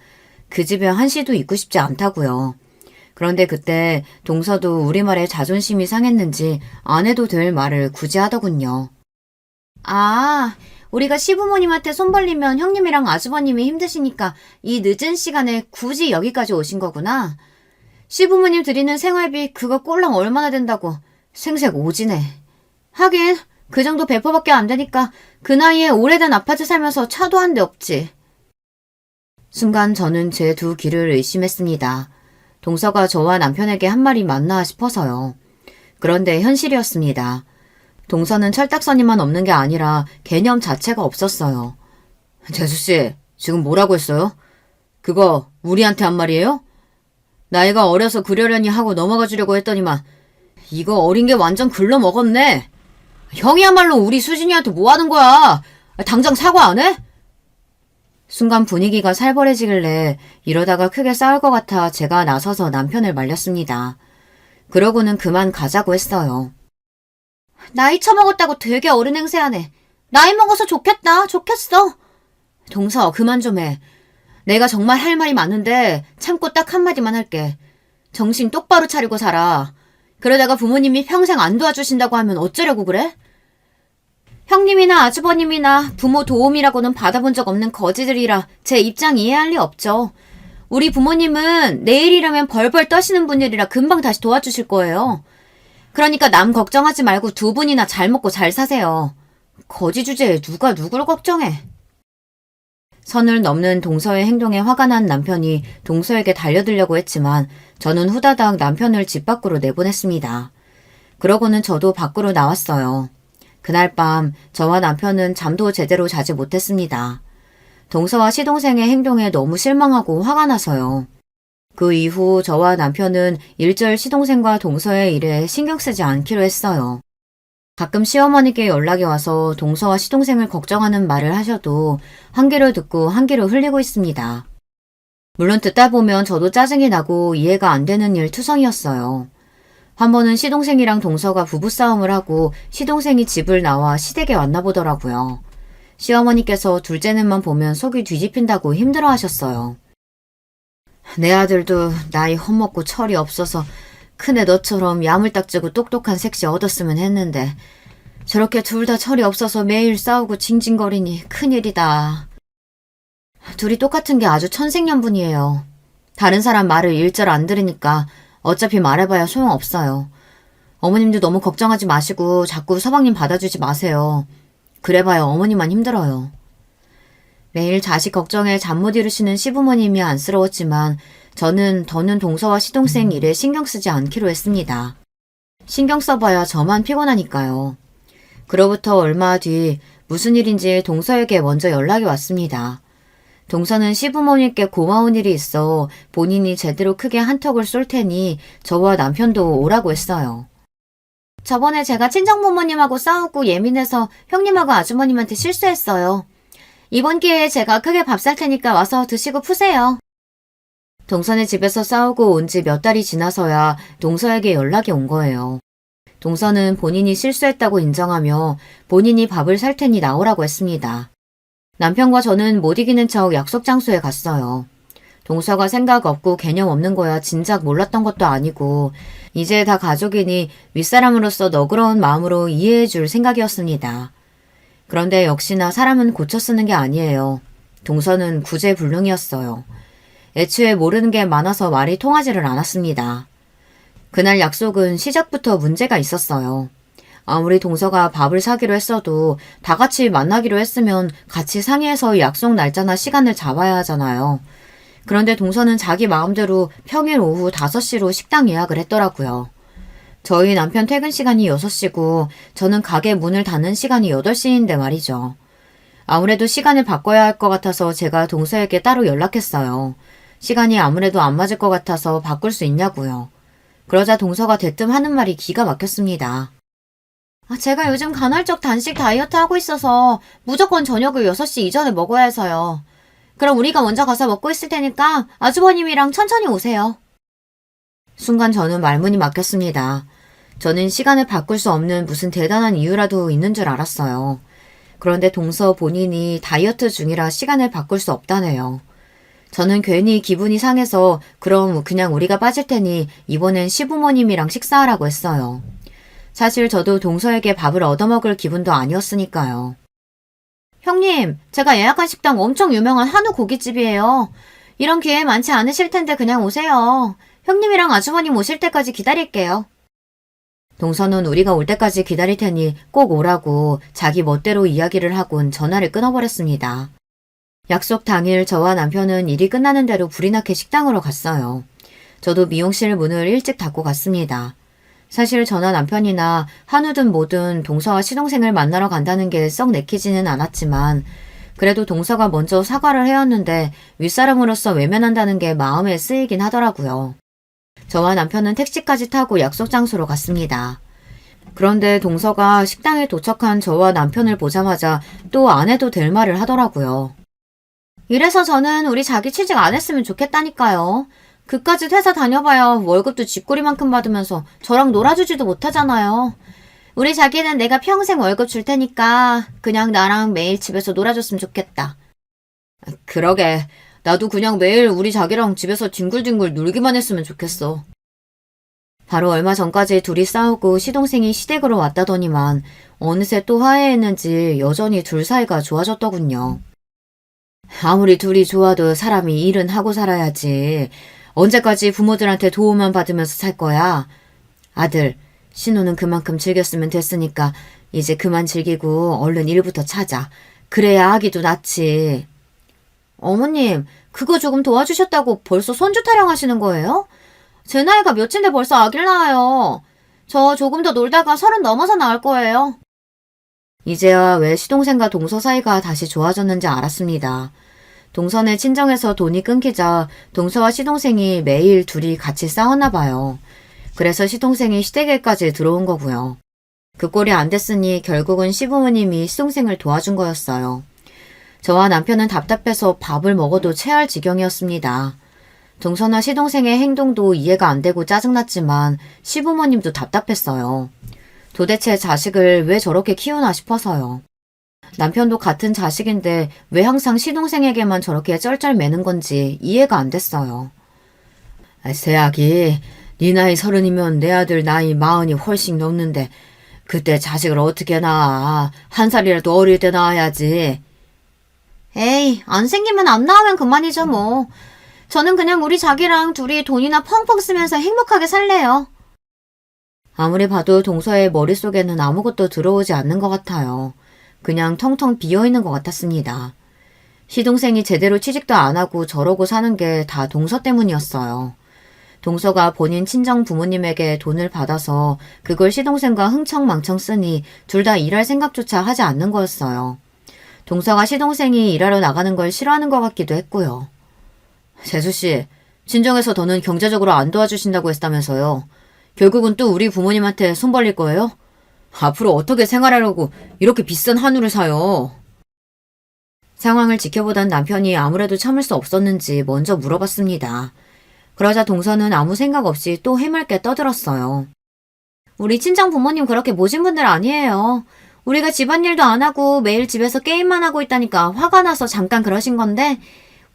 Speaker 1: 그 집에 한시도 있고 싶지 않다고요. 그런데 그때 동서도 우리말에 자존심이 상했는지 안 해도 될 말을 굳이 하더군요. 아, 우리가 시부모님한테 손 벌리면 형님이랑 아주버님이 힘드시니까 이 늦은 시간에 굳이 여기까지 오신 거구나. 시부모님 드리는 생활비 그거 꼴랑 얼마나 된다고. 생색 오지네. 하긴 그 정도 배포밖에 안 되니까 그 나이에 오래된 아파트 살면서 차도 한 대 없지. 순간 저는 제 두 귀를 의심했습니다. 동서가 저와 남편에게 한 말이 맞나 싶어서요. 그런데 현실이었습니다. 동서는 철딱서니만 없는 게 아니라 개념 자체가 없었어요. 재수씨, 지금 뭐라고 했어요? 그거 우리한테 한 말이에요? 나이가 어려서 그러려니 하고 넘어가 주려고 했더니만 이거 어린 게 완전 글러먹었네. 형이야말로 우리 수진이한테 뭐 하는 거야? 당장 사과 안 해? 순간 분위기가 살벌해지길래 이러다가 크게 싸울 것 같아 제가 나서서 남편을 말렸습니다. 그러고는 그만 가자고 했어요. 나이 처먹었다고 되게 어른 행세하네. 나이 먹어서 좋겠다. 좋겠어. 동서 그만 좀 해. 내가 정말 할 말이 많은데 참고 딱 한마디만 할게. 정신 똑바로 차리고 살아. 그러다가 부모님이 평생 안 도와주신다고 하면 어쩌려고 그래? 형님이나 아주버님이나 부모 도움이라고는 받아본 적 없는 거지들이라 제 입장 이해할 리 없죠. 우리 부모님은 내일이라면 벌벌 떠시는 분들이라 금방 다시 도와주실 거예요. 그러니까 남 걱정하지 말고 두 분이나 잘 먹고 잘 사세요. 거지 주제에 누가 누굴 걱정해. 선을 넘는 동서의 행동에 화가 난 남편이 동서에게 달려들려고 했지만 저는 후다닥 남편을 집 밖으로 내보냈습니다. 그러고는 저도 밖으로 나왔어요. 그날 밤 저와 남편은 잠도 제대로 자지 못했습니다. 동서와 시동생의 행동에 너무 실망하고 화가 나서요. 그 이후 저와 남편은 일절 시동생과 동서의 일에 신경 쓰지 않기로 했어요. 가끔 시어머니께 연락이 와서 동서와 시동생을 걱정하는 말을 하셔도 한 귀로 듣고 한 귀로 흘리고 있습니다. 물론 듣다 보면 저도 짜증이 나고 이해가 안 되는 일 투성이었어요. 한 번은 시동생이랑 동서가 부부싸움을 하고 시동생이 집을 나와 시댁에 왔나 보더라고요. 시어머니께서 둘째는만 보면 속이 뒤집힌다고 힘들어 하셨어요. 내 아들도 나이 헛먹고 철이 없어서 큰애 너처럼 야물딱지고 똑똑한 색시 얻었으면 했는데 저렇게 둘 다 철이 없어서 매일 싸우고 징징거리니 큰일이다. 둘이 똑같은 게 아주 천생연분이에요. 다른 사람 말을 일절 안 들으니까 어차피 말해봐야 소용없어요. 어머님도 너무 걱정하지 마시고 자꾸 서방님 받아주지 마세요. 그래봐야 어머니만 힘들어요. 매일 자식 걱정에 잠 못 이루시는 시부모님이 안쓰러웠지만 저는 더는 동서와 시동생 일에 신경 쓰지 않기로 했습니다. 신경 써봐야 저만 피곤하니까요. 그로부터 얼마 뒤 무슨 일인지 동서에게 먼저 연락이 왔습니다. 동서는 시부모님께 고마운 일이 있어 본인이 제대로 크게 한턱을 쏠 테니 저와 남편도 오라고 했어요. 저번에 제가 친정부모님하고 싸우고 예민해서 형님하고 아주머님한테 실수했어요. 이번 기회에 제가 크게 밥 살 테니까 와서 드시고 푸세요. 동서네 집에서 싸우고 온 지 몇 달이 지나서야 동서에게 연락이 온 거예요. 동서는 본인이 실수했다고 인정하며 본인이 밥을 살 테니 나오라고 했습니다. 남편과 저는 못 이기는 척 약속 장소에 갔어요. 동서가 생각 없고 개념 없는 거야 진작 몰랐던 것도 아니고 이제 다 가족이니 윗사람으로서 너그러운 마음으로 이해해 줄 생각이었습니다. 그런데 역시나 사람은 고쳐 쓰는 게 아니에요. 동서는 구제불능이었어요. 애초에 모르는 게 많아서 말이 통하지를 않았습니다. 그날 약속은 시작부터 문제가 있었어요. 아무리 동서가 밥을 사기로 했어도 다 같이 만나기로 했으면 같이 상의해서 약속 날짜나 시간을 잡아야 하잖아요. 그런데 동서는 자기 마음대로 평일 오후 5시로 식당 예약을 했더라고요. 저희 남편 퇴근 시간이 6시고 저는 가게 문을 닫는 시간이 8시인데 말이죠. 아무래도 시간을 바꿔야 할 것 같아서 제가 동서에게 따로 연락했어요. 시간이 아무래도 안 맞을 것 같아서 바꿀 수 있냐고요. 그러자 동서가 대뜸 하는 말이 기가 막혔습니다. 제가 요즘 간헐적 단식 다이어트 하고 있어서 무조건 저녁을 6시 이전에 먹어야 해서요. 그럼 우리가 먼저 가서 먹고 있을 테니까 아주버님이랑 천천히 오세요. 순간 저는 말문이 막혔습니다. 저는 시간을 바꿀 수 없는 무슨 대단한 이유라도 있는 줄 알았어요. 그런데 동서 본인이 다이어트 중이라 시간을 바꿀 수 없다네요. 저는 괜히 기분이 상해서 그럼 그냥 우리가 빠질 테니 이번엔 시부모님이랑 식사하라고 했어요. 사실 저도 동서에게 밥을 얻어먹을 기분도 아니었으니까요. 형님, 제가 예약한 식당 엄청 유명한 한우 고깃집이에요. 이런 기회 많지 않으실 텐데 그냥 오세요. 형님이랑 아주머님 오실 때까지 기다릴게요. 동서는 우리가 올 때까지 기다릴 테니 꼭 오라고 자기 멋대로 이야기를 하곤 전화를 끊어버렸습니다. 약속 당일 저와 남편은 일이 끝나는 대로 불이 나게 식당으로 갔어요. 저도 미용실 문을 일찍 닫고 갔습니다. 사실 저나 남편이나 한우든 뭐든 동서와 시동생을 만나러 간다는 게 썩 내키지는 않았지만 그래도 동서가 먼저 사과를 해왔는데 윗사람으로서 외면한다는 게 마음에 쓰이긴 하더라고요. 저와 남편은 택시까지 타고 약속 장소로 갔습니다. 그런데 동서가 식당에 도착한 저와 남편을 보자마자 또 안 해도 될 말을 하더라고요. 이래서 저는 우리 자기 취직 안 했으면 좋겠다니까요. 그까짓 회사 다녀봐야 월급도 쥐꼬리만큼 받으면서 저랑 놀아주지도 못하잖아요. 우리 자기는 내가 평생 월급 줄 테니까 그냥 나랑 매일 집에서 놀아줬으면 좋겠다. 그러게. 나도 그냥 매일 우리 자기랑 집에서 뒹굴뒹굴 놀기만 했으면 좋겠어. 바로 얼마 전까지 둘이 싸우고 시동생이 시댁으로 왔다더니만 어느새 또 화해했는지 여전히 둘 사이가 좋아졌더군요. 아무리 둘이 좋아도 사람이 일은 하고 살아야지. 언제까지 부모들한테 도움만 받으면서 살 거야? 아들, 신호는 그만큼 즐겼으면 됐으니까 이제 그만 즐기고 얼른 일부터 찾아. 그래야 아기도 낫지. 어머님, 그거 조금 도와주셨다고 벌써 손주 타령하시는 거예요? 제 나이가 몇인데 벌써 아기를 낳아요. 저 조금 더 놀다가 30 넘어서 낳을 거예요. 이제야 왜 시동생과 동서 사이가 다시 좋아졌는지 알았습니다. 동서네 친정에서 돈이 끊기자 동서와 시동생이 매일 둘이 같이 싸웠나 봐요. 그래서 시동생이 시댁에까지 들어온 거고요. 그 꼴이 안 됐으니 결국은 시부모님이 시동생을 도와준 거였어요. 저와 남편은 답답해서 밥을 먹어도 체할 지경이었습니다. 동서나 시동생의 행동도 이해가 안 되고 짜증났지만 시부모님도 답답했어요. 도대체 자식을 왜 저렇게 키우나 싶어서요. 남편도 같은 자식인데 왜 항상 시동생에게만 저렇게 쩔쩔매는 건지 이해가 안 됐어요. 새아기, 네 나이 30이면 내 아들 나이 40이 훨씬 넘는데 그때 자식을 어떻게 낳아? 한 살이라도 어릴 때 낳아야지.
Speaker 2: 에이, 안 생기면 안 낳으면 그만이죠 뭐. 저는 그냥 우리 자기랑 둘이 돈이나 펑펑 쓰면서 행복하게 살래요.
Speaker 1: 아무리 봐도 동서의 머릿속에는 아무것도 들어오지 않는 것 같아요. 그냥 텅텅 비어있는 것 같았습니다. 시동생이 제대로 취직도 안 하고 저러고 사는 게 다 동서 때문이었어요. 동서가 본인 친정 부모님에게 돈을 받아서 그걸 시동생과 흥청망청 쓰니 둘 다 일할 생각조차 하지 않는 거였어요. 동서가 시동생이 일하러 나가는 걸 싫어하는 것 같기도 했고요. 재수씨, 친정에서 더는 경제적으로 안 도와주신다고 했다면서요. 결국은 또 우리 부모님한테 손 벌릴 거예요? 앞으로 어떻게 생활하려고 이렇게 비싼 한우를 사요? 상황을 지켜보던 남편이 아무래도 참을 수 없었는지 먼저 물어봤습니다. 그러자 동서는 아무 생각 없이 또 해맑게 떠들었어요.
Speaker 2: 우리 친정 부모님 그렇게 모진 분들 아니에요. 우리가 집안일도 안 하고 매일 집에서 게임만 하고 있다니까 화가 나서 잠깐 그러신 건데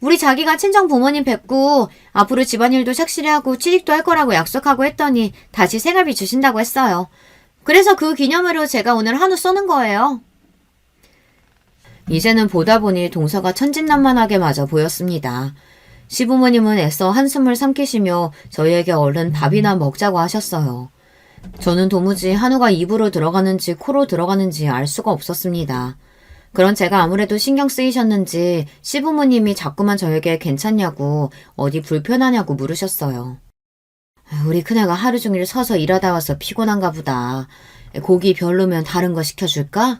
Speaker 2: 우리 자기가 친정 부모님 뵙고 앞으로 집안일도 착실히 하고 취직도 할 거라고 약속하고 했더니 다시 생활비 주신다고 했어요. 그래서 그 기념으로 제가 오늘 한우 쏘는 거예요.
Speaker 1: 이제는 보다 보니 동서가 천진난만하게 맞아 보였습니다. 시부모님은 애써 한숨을 삼키시며 저희에게 얼른 밥이나 먹자고 하셨어요. 저는 도무지 한우가 입으로 들어가는지 코로 들어가는지 알 수가 없었습니다. 그런 제가 아무래도 신경 쓰이셨는지 시부모님이 자꾸만 저에게 괜찮냐고 어디 불편하냐고 물으셨어요. 우리 큰애가 하루 종일 서서 일하다 와서 피곤한가 보다. 고기 별로면 다른 거 시켜줄까?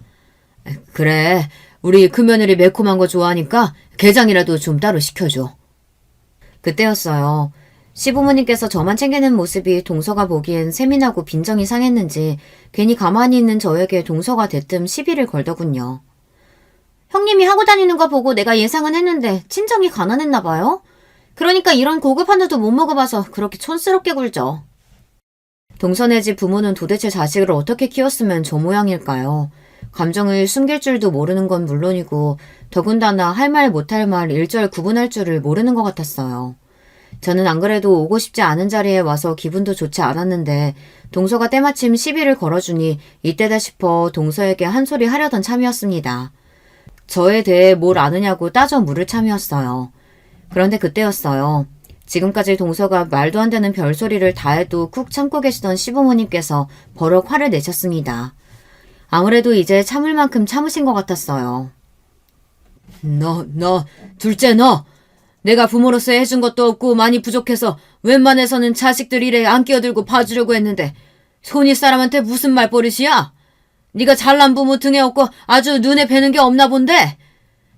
Speaker 1: 그래, 우리 큰며느리 매콤한 거 좋아하니까 게장이라도 좀 따로 시켜줘. 그때였어요. 시부모님께서 저만 챙기는 모습이 동서가 보기엔 세민하고 빈정이 상했는지 괜히 가만히 있는 저에게 동서가 대뜸 시비를 걸더군요.
Speaker 2: 형님이 하고 다니는 거 보고 내가 예상은 했는데 친정이 가난했나 봐요. 그러니까 이런 고급 한우도 못 먹어봐서 그렇게 촌스럽게 굴죠.
Speaker 1: 동서네 집 부모는 도대체 자식을 어떻게 키웠으면 저 모양일까요? 감정을 숨길 줄도 모르는 건 물론이고 더군다나 할 말 못할 말 일절 구분할 줄을 모르는 것 같았어요. 저는 안 그래도 오고 싶지 않은 자리에 와서 기분도 좋지 않았는데 동서가 때마침 시비를 걸어주니 이때다 싶어 동서에게 한 소리 하려던 참이었습니다. 저에 대해 뭘 아느냐고 따져 물을 참이었어요. 그런데 그때였어요. 지금까지 동서가 말도 안 되는 별소리를 다 해도 쿡 참고 계시던 시부모님께서 버럭 화를 내셨습니다. 아무래도 이제 참을 만큼 참으신 것 같았어요. 둘째 너! 내가 부모로서 해준 것도 없고 많이 부족해서 웬만해서는 자식들 일에 안 끼어들고 봐주려고 했는데 손윗 사람한테 무슨 말버릇이야? 네가 잘난 부모 등에 업고 아주 눈에 뵈는 게 없나 본데?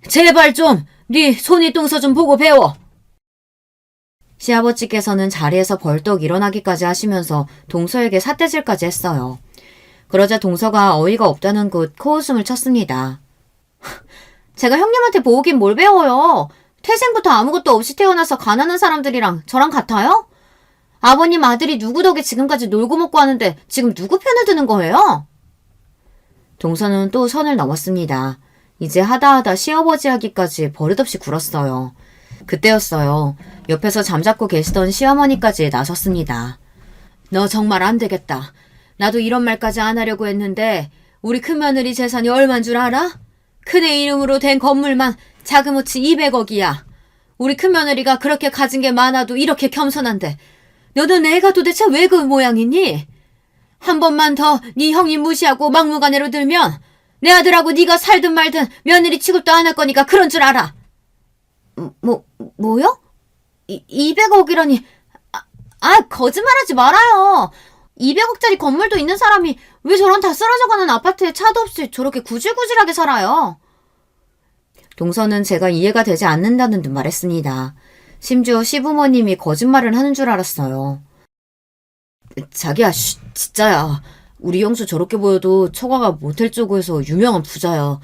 Speaker 1: 제발 좀 네 손윗 동서 좀 보고 배워. 시아버지께서는 자리에서 벌떡 일어나기까지 하시면서 동서에게 삿대질까지 했어요. 그러자 동서가 어이가 없다는 듯 코웃음을 쳤습니다.
Speaker 2: 제가 형님한테 보긴 뭘 배워요. 태생부터 아무것도 없이 태어나서 가난한 사람들이랑 저랑 같아요? 아버님 아들이 누구 덕에 지금까지 놀고 먹고 하는데 지금 누구 편을 드는 거예요?
Speaker 1: 동서는 또 선을 넘었습니다. 이제 하다하다 시아버지 하기까지 버릇없이 굴었어요. 그때였어요. 옆에서 잠자코 계시던 시어머니까지 나섰습니다. 너 정말 안 되겠다. 나도 이런 말까지 안 하려고 했는데 우리 큰며느리 재산이 얼만 줄 알아? 큰애 이름으로 된 건물만 자그무치 200억이야. 우리 큰며느리가 그렇게 가진 게 많아도 이렇게 겸손한데 너는 애가 도대체 왜 그 모양이니? 한 번만 더 네 형님 무시하고 막무가내로 들면 내 아들하고 네가 살든 말든 며느리 취급도 안 할 거니까 그런 줄 알아.
Speaker 2: 뭐요? 200억이라니. 거짓말하지 말아요. 200억짜리 건물도 있는 사람이 왜 저런 다 쓰러져가는 아파트에 차도 없이 저렇게 구질구질하게 살아요?
Speaker 1: 동서는 제가 이해가 되지 않는다는 듯 말했습니다. 심지어 시부모님이 거짓말을 하는 줄 알았어요. 자기야, 진짜야.
Speaker 2: 우리 형수 저렇게 보여도 처가가 모텔 쪽에서 유명한 부자야.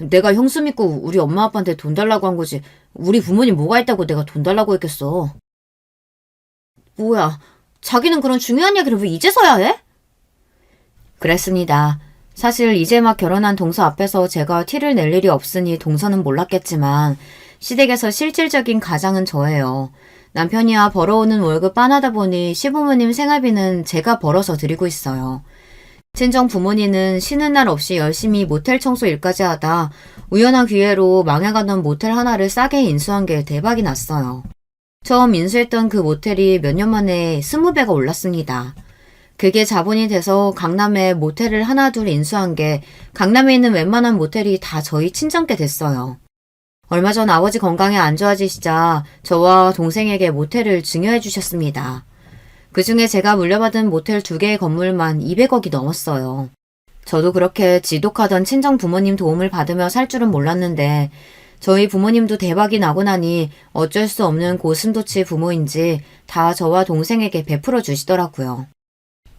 Speaker 2: 내가 형수 믿고 우리 엄마 아빠한테 돈 달라고 한 거지. 우리 부모님 뭐가 있다고 내가 돈 달라고 했겠어. 뭐야, 자기는 그런 중요한 얘기를 왜 이제서야 해? 그랬습니다. 사실 이제 막 결혼한 동서 앞에서 제가 티를 낼 일이 없으니 동서는 몰랐겠지만 시댁에서 실질적인 가장은 저예요. 남편이야 벌어오는 월급 빤하다 보니 시부모님 생활비는 제가 벌어서 드리고 있어요. 친정 부모님은 쉬는 날 없이 열심히 모텔 청소 일까지 하다 우연한 기회로 망해가던 모텔 하나를 싸게 인수한 게 대박이 났어요. 처음 인수했던 그 모텔이 몇 년 만에 20배가 올랐습니다. 그게 자본이 돼서 강남에 모텔을 하나 둘 인수한 게 강남에 있는 웬만한 모텔이 다 저희 친정께 됐어요. 얼마 전 아버지 건강이 안 좋아지시자 저와 동생에게 모텔을 증여해 주셨습니다. 그중에 제가 물려받은 모텔 2개의 건물만 200억이 넘었어요. 저도 그렇게 지독하던 친정 부모님 도움을 받으며 살 줄은 몰랐는데 저희 부모님도 대박이 나고 나니 어쩔 수 없는 고슴도치 부모인지 다 저와 동생에게 베풀어 주시더라고요.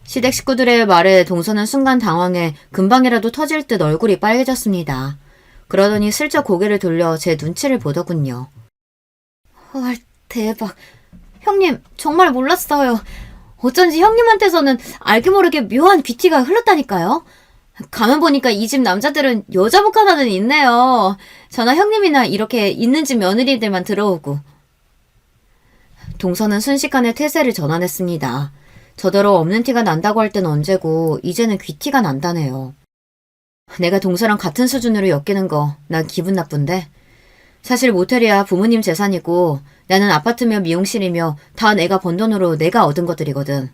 Speaker 2: 시댁 식구들의 말에 동서는 순간 당황해 금방이라도 터질 듯 얼굴이 빨개졌습니다. 그러더니 슬쩍 고개를 돌려 제 눈치를 보더군요. 헐, 대박. 형님, 정말 몰랐어요. 어쩐지 형님한테서는 알게 모르게 묘한 귀티가 흘렀다니까요. 가만 보니까 이 집 남자들은 여자복 하나는 있네요. 저나 형님이나 이렇게 있는 집 며느리들만 들어오고. 동서는 순식간에 태세를 전환했습니다. 저더러 없는 티가 난다고 할 땐 언제고 이제는 귀티가 난다네요. 내가 동서랑 같은 수준으로 엮이는 거 난 기분 나쁜데. 사실 모텔이야 부모님 재산이고 나는 아파트며 미용실이며 다 내가 번 돈으로 내가 얻은 것들이거든.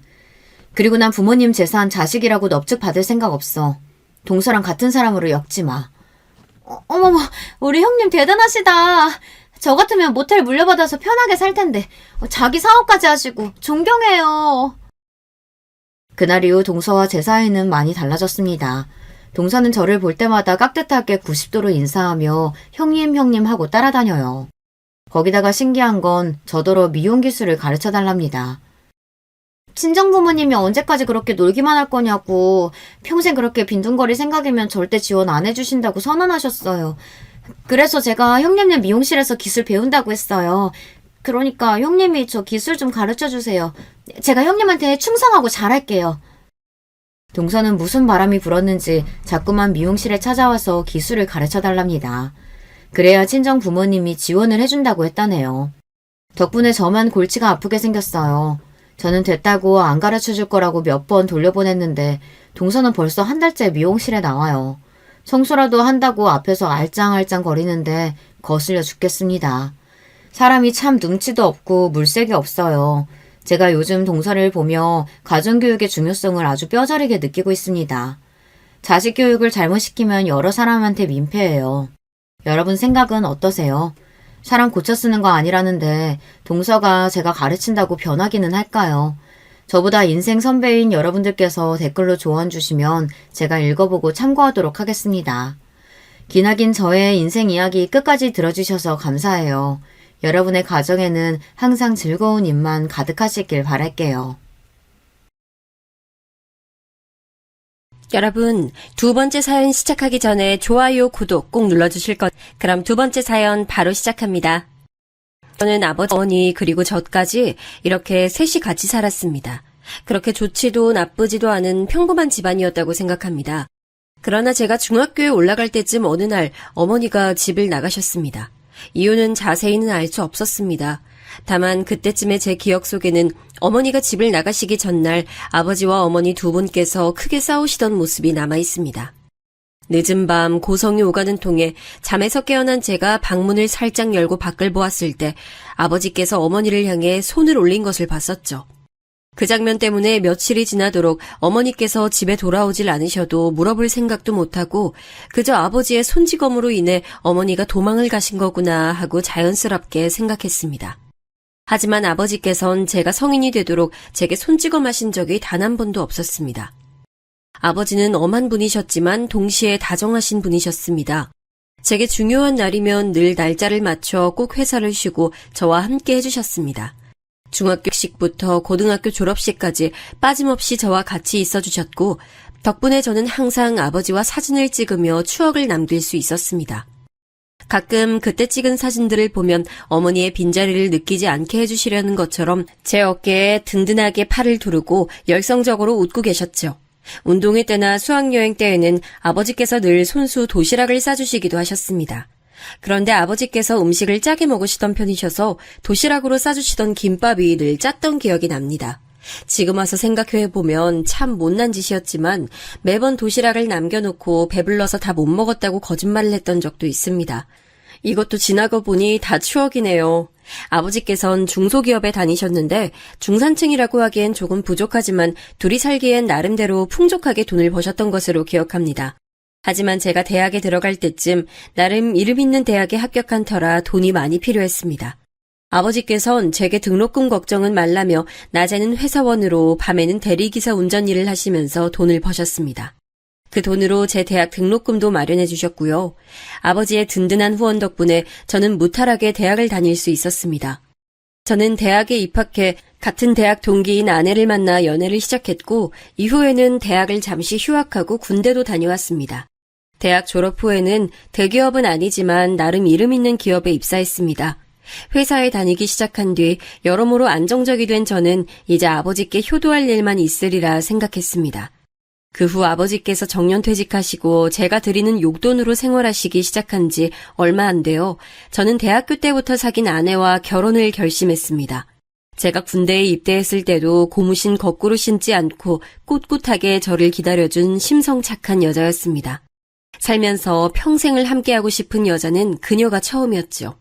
Speaker 2: 그리고 난 부모님 재산 자식이라고 넙죽 받을 생각 없어. 동서랑 같은 사람으로 엮지 마. 어머머, 우리 형님 대단하시다. 저 같으면 모텔 물려받아서 편하게 살 텐데 자기 사업까지 하시고 존경해요. 그날 이후 동서와 제 사이는 많이 달라졌습니다. 동서는 저를 볼 때마다 깍듯하게 90도로 인사하며 형님 하고 따라다녀요. 거기다가 신기한 건 저더러 미용 기술을 가르쳐달랍니다. 친정부모님이 언제까지 그렇게 놀기만 할 거냐고 평생 그렇게 빈둥거릴 생각이면 절대 지원 안 해주신다고 선언하셨어요. 그래서 제가 형님네 미용실에서 기술 배운다고 했어요. 그러니까 형님이 저 기술 좀 가르쳐주세요. 제가 형님한테 충성하고 잘할게요. 동서는 무슨 바람이 불었는지 자꾸만 미용실에 찾아와서 기술을 가르쳐달랍니다. 그래야 친정 부모님이 지원을 해준다고 했다네요. 덕분에 저만 골치가 아프게 생겼어요. 저는 됐다고 안 가르쳐줄 거라고 몇 번 돌려보냈는데 동서는 벌써 한 달째 미용실에 나와요. 청소라도 한다고 앞에서 알짱알짱 거리는데 거슬려 죽겠습니다. 사람이 참 눈치도 없고 물색이 없어요. 제가 요즘 동서를 보며 가정교육의 중요성을 아주 뼈저리게 느끼고 있습니다. 자식 교육을 잘못 시키면 여러 사람한테 민폐예요. 여러분 생각은 어떠세요? 사람 고쳐 쓰는 거 아니라는데 동서가 제가 가르친다고 변하기는 할까요? 저보다 인생 선배인 여러분들께서 댓글로 조언 주시면 제가 읽어보고 참고하도록 하겠습니다. 기나긴 저의 인생 이야기 끝까지 들어주셔서 감사해요. 여러분의 가정에는 항상 즐거운 일만 가득하시길 바랄게요.
Speaker 3: 여러분, 두 번째 사연 시작하기 전에 좋아요, 구독 꼭 눌러주실 것. 그럼 두 번째 사연 바로 시작합니다. 저는 아버지, 어머니 그리고 저까지 이렇게 셋이 같이 살았습니다. 그렇게 좋지도 나쁘지도 않은 평범한 집안이었다고 생각합니다. 그러나 제가 중학교에 올라갈 때쯤 어느 날 어머니가 집을 나가셨습니다. 이유는 자세히는 알 수 없었습니다. 다만 그때쯤에 제 기억 속에는 어머니가 집을 나가시기 전날 아버지와 어머니 두 분께서 크게 싸우시던 모습이 남아 있습니다. 늦은 밤 고성이 오가는 통에 잠에서 깨어난 제가 방문을 살짝 열고 밖을 보았을 때 아버지께서 어머니를 향해 손을 올린 것을 봤었죠. 그 장면 때문에 며칠이 지나도록 어머니께서 집에 돌아오질 않으셔도 물어볼 생각도 못하고 그저 아버지의 손찌검으로 인해 어머니가 도망을 가신 거구나 하고 자연스럽게 생각했습니다. 하지만 아버지께선 제가 성인이 되도록 제게 손찌검하신 적이 단 한 번도 없었습니다. 아버지는 엄한 분이셨지만 동시에 다정하신 분이셨습니다. 제게 중요한 날이면 늘 날짜를 맞춰 꼭 회사를 쉬고 저와 함께 해주셨습니다. 중학교식부터 고등학교 졸업식까지 빠짐없이 저와 같이 있어주셨고 덕분에 저는 항상 아버지와 사진을 찍으며 추억을 남길 수 있었습니다. 가끔 그때 찍은 사진들을 보면 어머니의 빈자리를 느끼지 않게 해주시려는 것처럼 제 어깨에 든든하게 팔을 두르고 열성적으로 웃고 계셨죠. 운동회 때나 수학여행 때에는 아버지께서 늘 손수 도시락을 싸주시기도 하셨습니다. 그런데 아버지께서 음식을 짜게 먹으시던 편이셔서 도시락으로 싸주시던 김밥이 늘 짰던 기억이 납니다. 지금 와서 생각해보면 참 못난 짓이었지만 매번 도시락을 남겨놓고 배불러서 다 못 먹었다고 거짓말을 했던 적도 있습니다. 이것도 지나고 보니 다 추억이네요. 아버지께선 중소기업에 다니셨는데 중산층이라고 하기엔 조금 부족하지만 둘이 살기엔 나름대로 풍족하게 돈을 버셨던 것으로 기억합니다. 하지만 제가 대학에 들어갈 때쯤 나름 이름 있는 대학에 합격한 터라 돈이 많이 필요했습니다. 아버지께선 제게 등록금 걱정은 말라며 낮에는 회사원으로 밤에는 대리기사 운전 일을 하시면서 돈을 버셨습니다. 그 돈으로 제 대학 등록금도 마련해 주셨고요. 아버지의 든든한 후원 덕분에 저는 무탈하게 대학을 다닐 수 있었습니다. 저는 대학에 입학해 같은 대학 동기인 아내를 만나 연애를 시작했고 이후에는 대학을 잠시 휴학하고 군대도 다녀왔습니다. 대학 졸업 후에는 대기업은 아니지만 나름 이름 있는 기업에 입사했습니다. 회사에 다니기 시작한 뒤 여러모로 안정적이 된 저는 이제 아버지께 효도할 일만 있으리라 생각했습니다. 그 후 아버지께서 정년퇴직하시고 제가 드리는 용돈으로 생활하시기 시작한 지 얼마 안 돼요. 저는 대학교 때부터 사귄 아내와 결혼을 결심했습니다. 제가 군대에 입대했을 때도 고무신 거꾸로 신지 않고 꿋꿋하게 저를 기다려준 심성 착한 여자였습니다. 살면서 평생을 함께하고 싶은 여자는 그녀가 처음이었죠.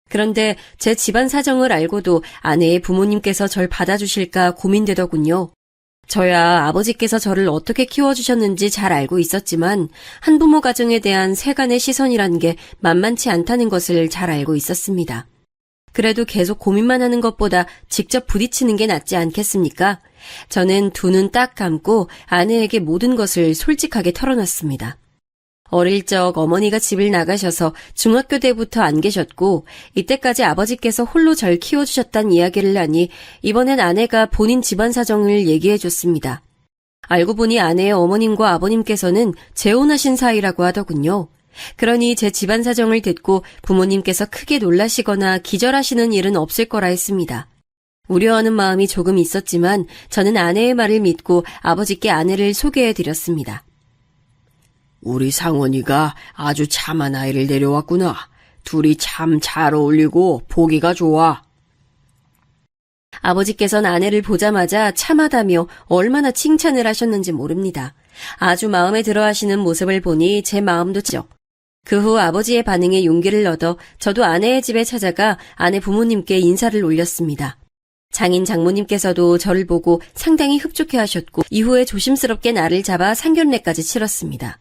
Speaker 3: 그런데 제 집안 사정을 알고도 아내의 부모님께서 절 받아주실까 고민되더군요. 저야 아버지께서 저를 어떻게 키워주셨는지 잘 알고 있었지만 한부모 가정에 대한 세간의 시선이란 게 만만치 않다는 것을 잘 알고 있었습니다. 그래도 계속 고민만 하는 것보다 직접 부딪히는 게 낫지 않겠습니까? 저는 두 눈 딱 감고 아내에게 모든 것을 솔직하게 털어놨습니다. 어릴 적 어머니가 집을 나가셔서 중학교 때부터 안 계셨고 이때까지 아버지께서 홀로 절 키워주셨단 이야기를 하니 이번엔 아내가 본인 집안 사정을 얘기해줬습니다. 알고 보니 아내의 어머님과 아버님께서는 재혼하신 사이라고 하더군요. 그러니 제 집안 사정을 듣고 부모님께서 크게 놀라시거나 기절하시는 일은 없을 거라 했습니다. 우려하는 마음이 조금 있었지만 저는 아내의 말을 믿고 아버지께 아내를 소개해드렸습니다.
Speaker 4: 우리 상원이가 아주 참한 아이를 데려왔구나. 둘이 참 잘 어울리고 보기가 좋아.
Speaker 3: 아버지께서는 아내를 보자마자 참하다며 얼마나 칭찬을 하셨는지 모릅니다. 아주 마음에 들어 하시는 모습을 보니 제 마음도 찢어. 그 후 아버지의 반응에 용기를 얻어 저도 아내의 집에 찾아가 아내 부모님께 인사를 올렸습니다. 장인 장모님께서도 저를 보고 상당히 흡족해 하셨고 이후에 조심스럽게 날을 잡아 상견례까지 치렀습니다.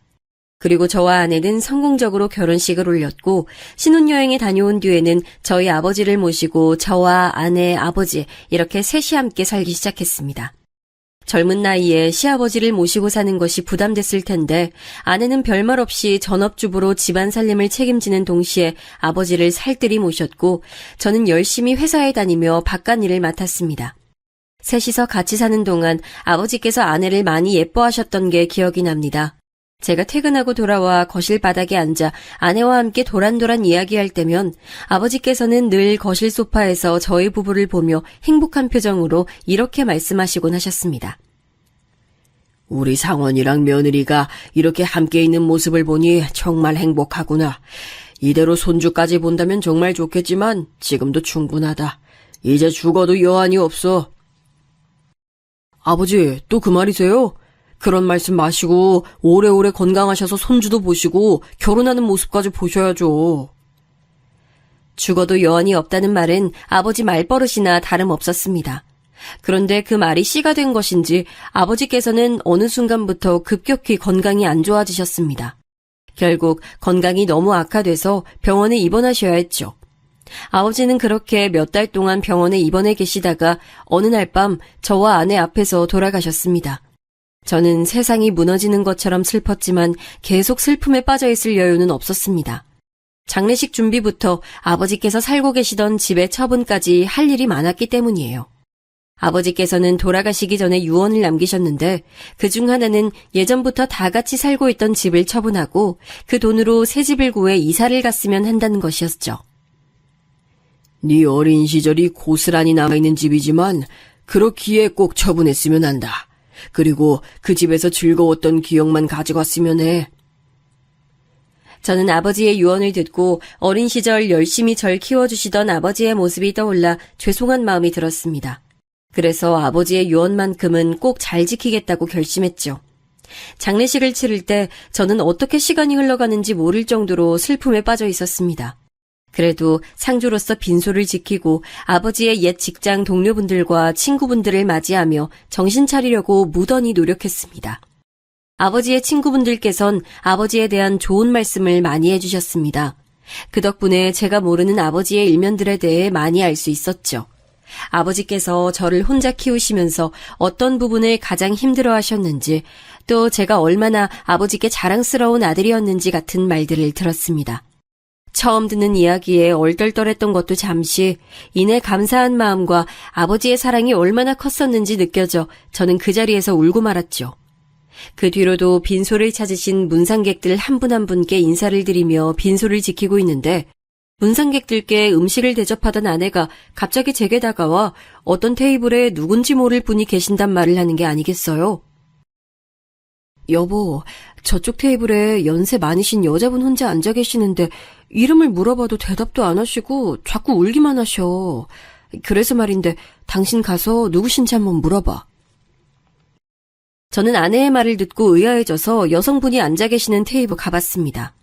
Speaker 3: 그리고 저와 아내는 성공적으로 결혼식을 올렸고 신혼여행에 다녀온 뒤에는 저희 아버지를 모시고 저와 아내, 아버지 이렇게 셋이 함께 살기 시작했습니다. 젊은 나이에 시아버지를 모시고 사는 것이 부담됐을 텐데 아내는 별말 없이 전업주부로 집안 살림을 책임지는 동시에 아버지를 살뜰히 모셨고 저는 열심히 회사에 다니며 바깥일을 맡았습니다. 셋이서 같이 사는 동안 아버지께서 아내를 많이 예뻐하셨던 게 기억이 납니다. 제가 퇴근하고 돌아와 거실 바닥에 앉아 아내와 함께 도란도란 이야기할 때면 아버지께서는 늘 거실 소파에서 저희 부부를 보며 행복한 표정으로 이렇게 말씀하시곤 하셨습니다.
Speaker 4: 우리 상원이랑 며느리가 이렇게 함께 있는 모습을 보니 정말 행복하구나. 이대로 손주까지 본다면 정말 좋겠지만 지금도 충분하다. 이제 죽어도 여한이 없어. 아버지, 또 그 말이세요? 그런 말씀 마시고 오래오래 건강하셔서 손주도 보시고 결혼하는 모습까지 보셔야죠.
Speaker 3: 죽어도 여한이 없다는 말은 아버지 말버릇이나 다름없었습니다. 그런데 그 말이 씨가 된 것인지 아버지께서는 어느 순간부터 급격히 건강이 안 좋아지셨습니다. 결국 건강이 너무 악화돼서 병원에 입원하셔야 했죠. 아버지는 그렇게 몇 달 동안 병원에 입원해 계시다가 어느 날 밤 저와 아내 앞에서 돌아가셨습니다. 저는 세상이 무너지는 것처럼 슬펐지만 계속 슬픔에 빠져있을 여유는 없었습니다. 장례식 준비부터 아버지께서 살고 계시던 집의 처분까지 할 일이 많았기 때문이에요. 아버지께서는 돌아가시기 전에 유언을 남기셨는데 그중 하나는 예전부터 다 같이 살고 있던 집을 처분하고 그 돈으로 새 집을 구해 이사를 갔으면 한다는 것이었죠.
Speaker 4: 네 어린 시절이 고스란히 남아있는 집이지만 그렇기에 꼭 처분했으면 한다. 그리고 그 집에서 즐거웠던 기억만 가져갔으면 해.
Speaker 3: 저는 아버지의 유언을 듣고 어린 시절 열심히 절 키워주시던 아버지의 모습이 떠올라 죄송한 마음이 들었습니다. 그래서 아버지의 유언만큼은 꼭 잘 지키겠다고 결심했죠. 장례식을 치를 때 저는 어떻게 시간이 흘러가는지 모를 정도로 슬픔에 빠져 있었습니다. 그래도 상주로서 빈소를 지키고 아버지의 옛 직장 동료분들과 친구분들을 맞이하며 정신 차리려고 무던히 노력했습니다. 아버지의 친구분들께선 아버지에 대한 좋은 말씀을 많이 해주셨습니다. 그 덕분에 제가 모르는 아버지의 일면들에 대해 많이 알 수 있었죠. 아버지께서 저를 혼자 키우시면서 어떤 부분을 가장 힘들어 하셨는지, 또 제가 얼마나 아버지께 자랑스러운 아들이었는지 같은 말들을 들었습니다. 처음 듣는 이야기에 얼떨떨했던 것도 잠시, 이내 감사한 마음과 아버지의 사랑이 얼마나 컸었는지 느껴져 저는 그 자리에서 울고 말았죠. 그 뒤로도 빈소를 찾으신 문상객들 한 분 한 분께 인사를 드리며 빈소를 지키고 있는데, 문상객들께 음식을 대접하던 아내가 갑자기 제게 다가와 어떤 테이블에 누군지 모를 분이 계신단 말을 하는 게 아니겠어요? 여보, 저쪽 테이블에 연세 많으신 여자분 혼자 앉아 계시는데 이름을 물어봐도 대답도 안 하시고 자꾸 울기만 하셔. 그래서 말인데 당신 가서 누구신지 한번 물어봐. 저는 아내의 말을 듣고 의아해져서 여성분이 앉아 계시는 테이블 가봤습니다.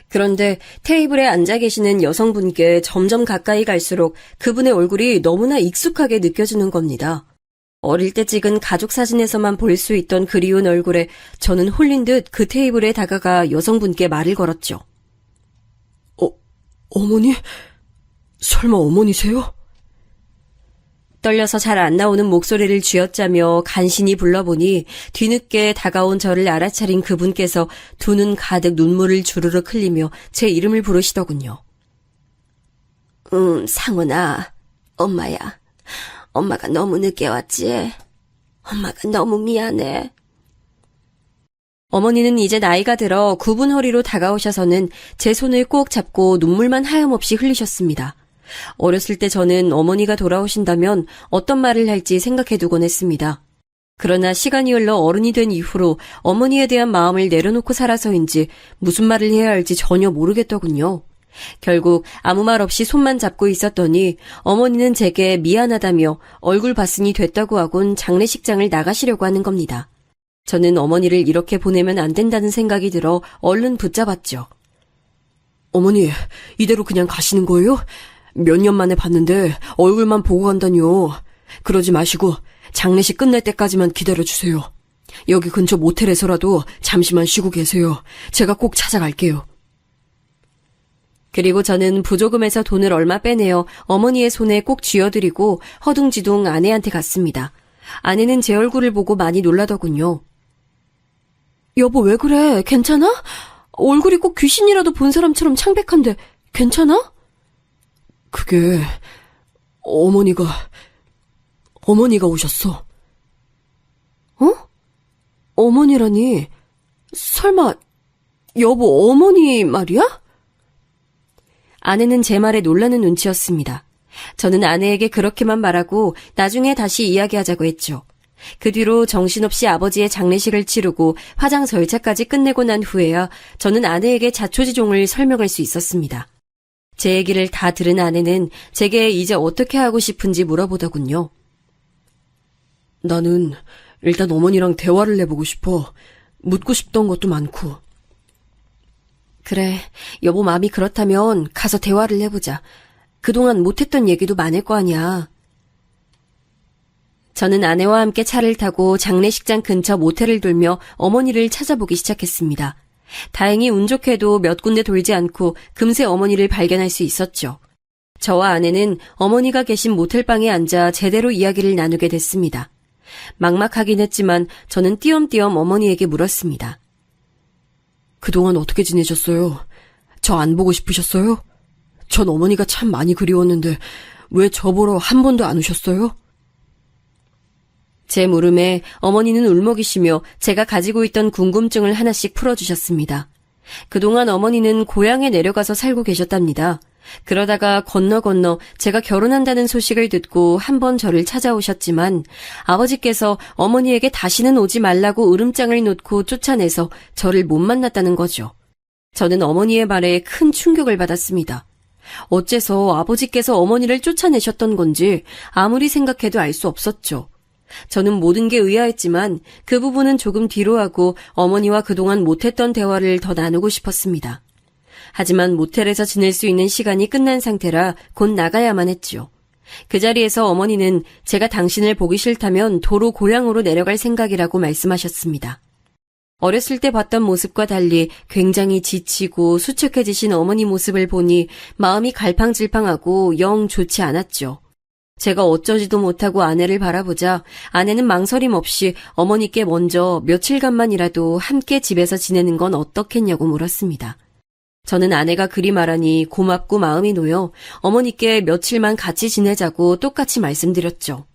Speaker 3: 그런데 테이블에 앉아 계시는 여성분께 점점 가까이 갈수록 그분의 얼굴이 너무나 익숙하게 느껴지는 겁니다. 어릴 때 찍은 가족 사진에서만 볼 수 있던 그리운 얼굴에 저는 홀린 듯 그 테이블에 다가가 여성분께 말을 걸었죠.
Speaker 4: 어머니? 설마 어머니세요?
Speaker 3: 떨려서 잘 안 나오는 목소리를 쥐어짜며 간신히 불러보니 뒤늦게 다가온 저를 알아차린 그분께서 두 눈 가득 눈물을 주르륵 흘리며 제 이름을 부르시더군요. 상원아, 엄마야. 엄마가 너무 늦게 왔지? 엄마가 너무 미안해. 어머니는 이제 나이가 들어 굽은 허리로 다가오셔서는 제 손을 꼭 잡고 눈물만 하염없이 흘리셨습니다. 어렸을 때 저는 어머니가 돌아오신다면 어떤 말을 할지 생각해두곤 했습니다. 그러나 시간이 흘러 어른이 된 이후로 어머니에 대한 마음을 내려놓고 살아서인지 무슨 말을 해야 할지 전혀 모르겠더군요. 결국 아무 말 없이 손만 잡고 있었더니 어머니는 제게 미안하다며 얼굴 봤으니 됐다고 하곤 장례식장을 나가시려고 하는 겁니다. 저는 어머니를 이렇게 보내면 안 된다는 생각이 들어 얼른 붙잡았죠.
Speaker 4: 어머니, 이대로 그냥 가시는 거예요? 몇 년 만에 봤는데 얼굴만 보고 간다뇨. 그러지 마시고 장례식 끝날 때까지만 기다려주세요. 여기 근처 모텔에서라도 잠시만 쉬고 계세요. 제가 꼭 찾아갈게요.
Speaker 3: 그리고 저는 부조금에서 돈을 얼마 빼내어 어머니의 손에 꼭 쥐어드리고 허둥지둥 아내한테 갔습니다. 아내는 제 얼굴을 보고 많이 놀라더군요.
Speaker 4: 여보, 왜 그래? 괜찮아? 얼굴이 꼭 귀신이라도 본 사람처럼 창백한데 괜찮아? 그게 어머니가 오셨어. 어? 어머니라니? 설마 여보 어머니 말이야?
Speaker 3: 아내는 제 말에 놀라는 눈치였습니다. 저는 아내에게 그렇게만 말하고 나중에 다시 이야기하자고 했죠. 그 뒤로 정신없이 아버지의 장례식을 치르고 화장 절차까지 끝내고 난 후에야 저는 아내에게 자초지종을 설명할 수 있었습니다. 제 얘기를 다 들은 아내는 제게 이제 어떻게 하고 싶은지 물어보더군요.
Speaker 4: 나는 일단 어머니랑 대화를 해보고 싶어. 묻고 싶던 것도 많고.
Speaker 3: 그래, 여보 마음이 그렇다면 가서 대화를 해보자. 그동안 못했던 얘기도 많을 거 아니야. 저는 아내와 함께 차를 타고 장례식장 근처 모텔을 돌며 어머니를 찾아보기 시작했습니다. 다행히 운 좋게도 몇 군데 돌지 않고 금세 어머니를 발견할 수 있었죠. 저와 아내는 어머니가 계신 모텔방에 앉아 제대로 이야기를 나누게 됐습니다. 막막하긴 했지만 저는 띄엄띄엄 어머니에게 물었습니다.
Speaker 4: 그동안 어떻게 지내셨어요? 저 안 보고 싶으셨어요? 전 어머니가 참 많이 그리웠는데 왜 저 보러 한 번도 안 오셨어요?
Speaker 3: 제 물음에 어머니는 울먹이시며 제가 가지고 있던 궁금증을 하나씩 풀어주셨습니다. 그동안 어머니는 고향에 내려가서 살고 계셨답니다. 그러다가 건너 제가 결혼한다는 소식을 듣고 한 번 저를 찾아오셨지만 아버지께서 어머니에게 다시는 오지 말라고 으름장을 놓고 쫓아내서 저를 못 만났다는 거죠. 저는 어머니의 말에 큰 충격을 받았습니다. 어째서 아버지께서 어머니를 쫓아내셨던 건지 아무리 생각해도 알 수 없었죠. 저는 모든 게 의아했지만 그 부분은 조금 뒤로 하고 어머니와 그동안 못했던 대화를 더 나누고 싶었습니다. 하지만 모텔에서 지낼 수 있는 시간이 끝난 상태라 곧 나가야만 했지요. 그 자리에서 어머니는 제가 당신을 보기 싫다면 도로 고향으로 내려갈 생각이라고 말씀하셨습니다. 어렸을 때 봤던 모습과 달리 굉장히 지치고 수척해지신 어머니 모습을 보니 마음이 갈팡질팡하고 영 좋지 않았죠. 제가 어쩌지도 못하고 아내를 바라보자 아내는 망설임 없이 어머니께 먼저 며칠간만이라도 함께 집에서 지내는 건 어떻겠냐고 물었습니다. 저는 아내가 그리 말하니 고맙고 마음이 놓여 어머니께 며칠만 같이 지내자고 똑같이 말씀드렸죠.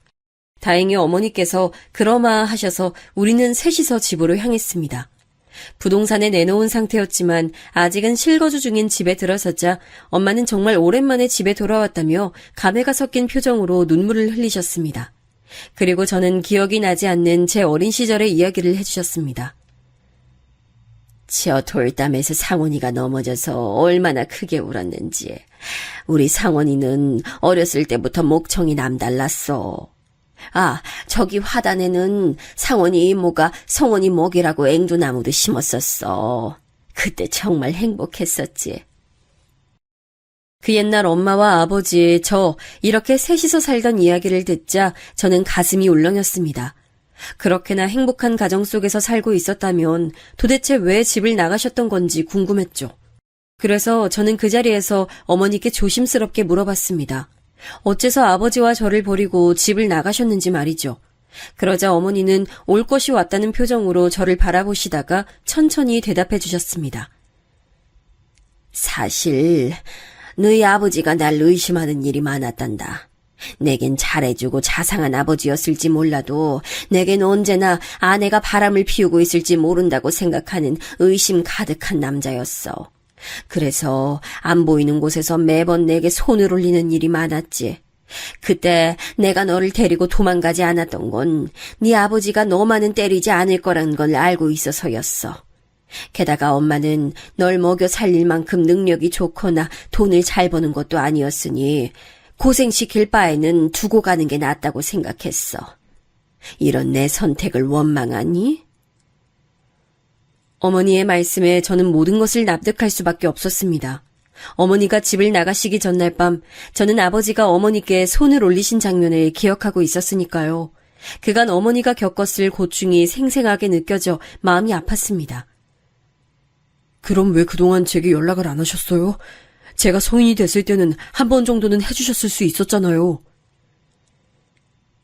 Speaker 3: 다행히 어머니께서 그러마 하셔서 우리는 셋이서 집으로 향했습니다. 부동산에 내놓은 상태였지만 아직은 실거주 중인 집에 들어서자 엄마는 정말 오랜만에 집에 돌아왔다며 감회가 섞인 표정으로 눈물을 흘리셨습니다. 그리고 저는 기억이 나지 않는 제 어린 시절의 이야기를 해주셨습니다. 저 돌담에서 상원이가 넘어져서 얼마나 크게 울었는지. 우리 상원이는 어렸을 때부터 목청이 남달랐어. 아, 저기 화단에는 상원이 이모가 성원이 목이라고 앵두나무도 심었었어. 그때 정말 행복했었지. 그 옛날 엄마와 아버지, 저 이렇게 셋이서 살던 이야기를 듣자 저는 가슴이 울렁였습니다. 그렇게나 행복한 가정 속에서 살고 있었다면 도대체 왜 집을 나가셨던 건지 궁금했죠. 그래서 저는 그 자리에서 어머니께 조심스럽게 물어봤습니다. 어째서 아버지와 저를 버리고 집을 나가셨는지 말이죠. 그러자 어머니는 올 것이 왔다는 표정으로 저를 바라보시다가 천천히 대답해 주셨습니다. 사실 너희 아버지가 날 의심하는 일이 많았단다. 내겐 잘해주고 자상한 아버지였을지 몰라도 내겐 언제나 아내가 바람을 피우고 있을지 모른다고 생각하는 의심 가득한 남자였어. 그래서 안 보이는 곳에서 매번 내게 손을 올리는 일이 많았지. 그때 내가 너를 데리고 도망가지 않았던 건 네 아버지가 너만은 때리지 않을 거란 걸 알고 있어서였어. 게다가 엄마는 널 먹여 살릴 만큼 능력이 좋거나 돈을 잘 버는 것도 아니었으니 고생시킬 바에는 두고 가는 게 낫다고 생각했어. 이런 내 선택을 원망하니? 어머니의 말씀에 저는 모든 것을 납득할 수밖에 없었습니다. 어머니가 집을 나가시기 전날 밤 저는 아버지가 어머니께 손을 올리신 장면을 기억하고 있었으니까요. 그간 어머니가 겪었을 고충이 생생하게 느껴져 마음이 아팠습니다. 그럼 왜 그동안 제게 연락을 안 하셨어요? 제가 성인이 됐을 때는 한 번 정도는 해주셨을 수 있었잖아요.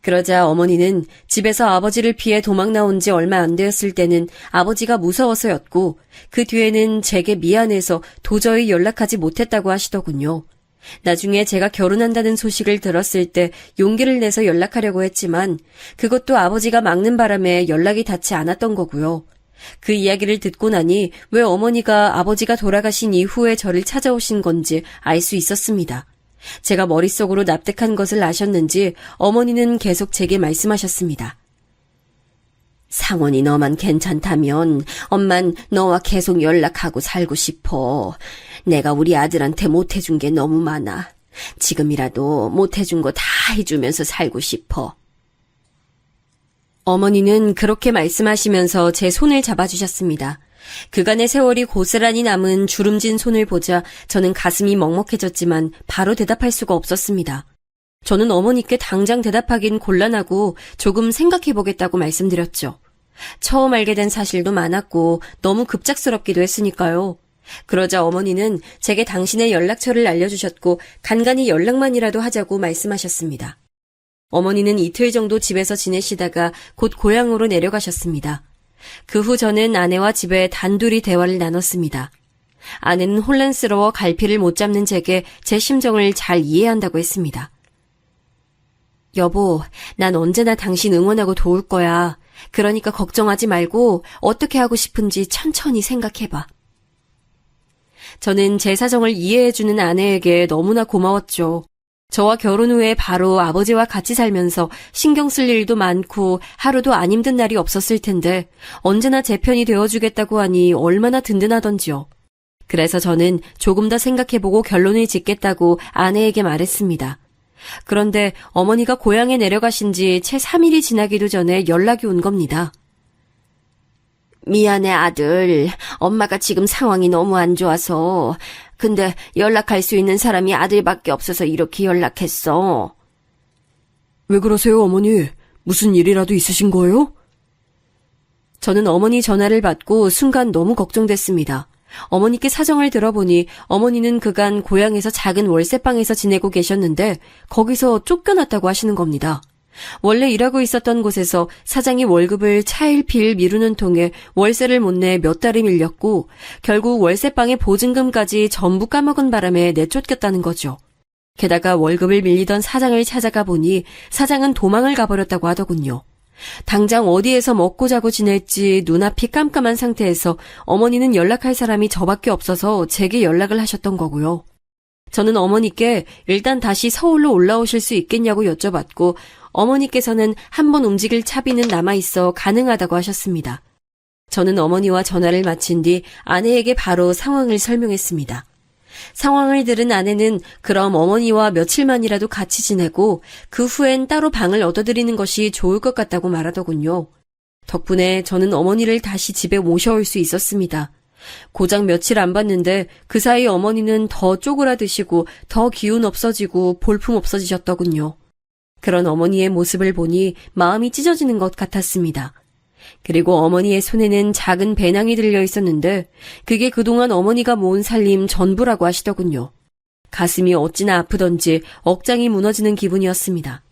Speaker 3: 그러자 어머니는 집에서 아버지를 피해 도망 나온 지 얼마 안 되었을 때는 아버지가 무서워서였고 그 뒤에는 제게 미안해서 도저히 연락하지 못했다고 하시더군요. 나중에 제가 결혼한다는 소식을 들었을 때 용기를 내서 연락하려고 했지만 그것도 아버지가 막는 바람에 연락이 닿지 않았던 거고요. 그 이야기를 듣고 나니 왜 어머니가 아버지가 돌아가신 이후에 저를 찾아오신 건지 알 수 있었습니다. 제가 머릿속으로 납득한 것을 아셨는지 어머니는 계속 제게 말씀하셨습니다. 상원이 너만 괜찮다면 엄만 너와 계속 연락하고 살고 싶어. 내가 우리 아들한테 못해준 게 너무 많아. 지금이라도 못해준 거 다 해주면서 살고 싶어. 어머니는 그렇게 말씀하시면서 제 손을 잡아주셨습니다. 그간의 세월이 고스란히 남은 주름진 손을 보자 저는 가슴이 먹먹해졌지만 바로 대답할 수가 없었습니다. 저는 어머니께 당장 대답하긴 곤란하고 조금 생각해보겠다고 말씀드렸죠. 처음 알게 된 사실도 많았고 너무 급작스럽기도 했으니까요. 그러자 어머니는 제게 당신의 연락처를 알려주셨고 간간히 연락만이라도 하자고 말씀하셨습니다. 어머니는 이틀 정도 집에서 지내시다가 곧 고향으로 내려가셨습니다. 그 후 저는 아내와 집에 단둘이 대화를 나눴습니다. 아내는 혼란스러워 갈피를 못 잡는 제게 제 심정을 잘 이해한다고 했습니다. 여보, 난 언제나 당신 응원하고 도울 거야. 그러니까 걱정하지 말고 어떻게 하고 싶은지 천천히 생각해봐. 저는 제 사정을 이해해주는 아내에게 너무나 고마웠죠. 저와 결혼 후에 바로 아버지와 같이 살면서 신경 쓸 일도 많고 하루도 안 힘든 날이 없었을 텐데 언제나 제 편이 되어주겠다고 하니 얼마나 든든하던지요. 그래서 저는 조금 더 생각해보고 결론을 짓겠다고 아내에게 말했습니다. 그런데 어머니가 고향에 내려가신 지 채 3일이 지나기도 전에 연락이 온 겁니다. 미안해, 아들. 엄마가 지금 상황이 너무 안 좋아서. 근데 연락할 수 있는 사람이 아들밖에 없어서 이렇게 연락했어.
Speaker 4: 왜 그러세요, 어머니? 무슨 일이라도 있으신 거예요?
Speaker 3: 저는 어머니 전화를 받고 순간 너무 걱정됐습니다. 어머니께 사정을 들어보니 어머니는 그간 고향에서 작은 월세방에서 지내고 계셨는데 거기서 쫓겨났다고 하시는 겁니다. 원래 일하고 있었던 곳에서 사장이 월급을 차일피일 미루는 통에 월세를 못 내 몇 달이 밀렸고 결국 월세방의 보증금까지 전부 까먹은 바람에 내쫓겼다는 거죠. 게다가 월급을 밀리던 사장을 찾아가 보니 사장은 도망을 가버렸다고 하더군요. 당장 어디에서 먹고 자고 지낼지 눈앞이 깜깜한 상태에서 어머니는 연락할 사람이 저밖에 없어서 제게 연락을 하셨던 거고요. 저는 어머니께 일단 다시 서울로 올라오실 수 있겠냐고 여쭤봤고 어머니께서는 한번 움직일 차비는 남아있어 가능하다고 하셨습니다. 저는 어머니와 전화를 마친 뒤 아내에게 바로 상황을 설명했습니다. 상황을 들은 아내는 그럼 어머니와 며칠만이라도 같이 지내고 그 후엔 따로 방을 얻어드리는 것이 좋을 것 같다고 말하더군요. 덕분에 저는 어머니를 다시 집에 모셔올 수 있었습니다. 고작 며칠 안 봤는데 그 사이 어머니는 더 쪼그라드시고 더 기운 없어지고 볼품 없어지셨더군요. 그런 어머니의 모습을 보니 마음이 찢어지는 것 같았습니다. 그리고 어머니의 손에는 작은 배낭이 들려 있었는데 그게 그동안 어머니가 모은 살림 전부라고 하시더군요. 가슴이 어찌나 아프던지 억장이 무너지는 기분이었습니다.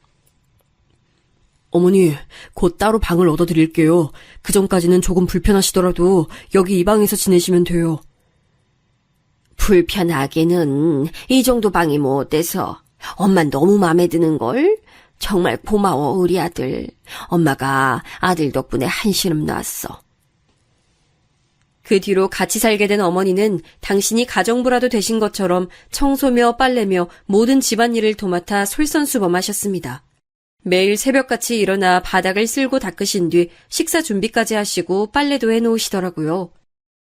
Speaker 4: 어머니, 곧 따로 방을 얻어드릴게요. 그 전까지는 조금 불편하시더라도 여기 이 방에서 지내시면 돼요.
Speaker 3: 불편하게는 이 정도 방이 뭐 어때서? 엄만 너무 마음에 드는걸? 정말 고마워, 우리 아들. 엄마가 아들 덕분에 한시름 놨어. 그 뒤로 같이 살게 된 어머니는 당신이 가정부라도 되신 것처럼 청소며 빨래며 모든 집안일을 도맡아 솔선수범하셨습니다. 매일 새벽같이 일어나 바닥을 쓸고 닦으신 뒤 식사 준비까지 하시고 빨래도 해놓으시더라고요.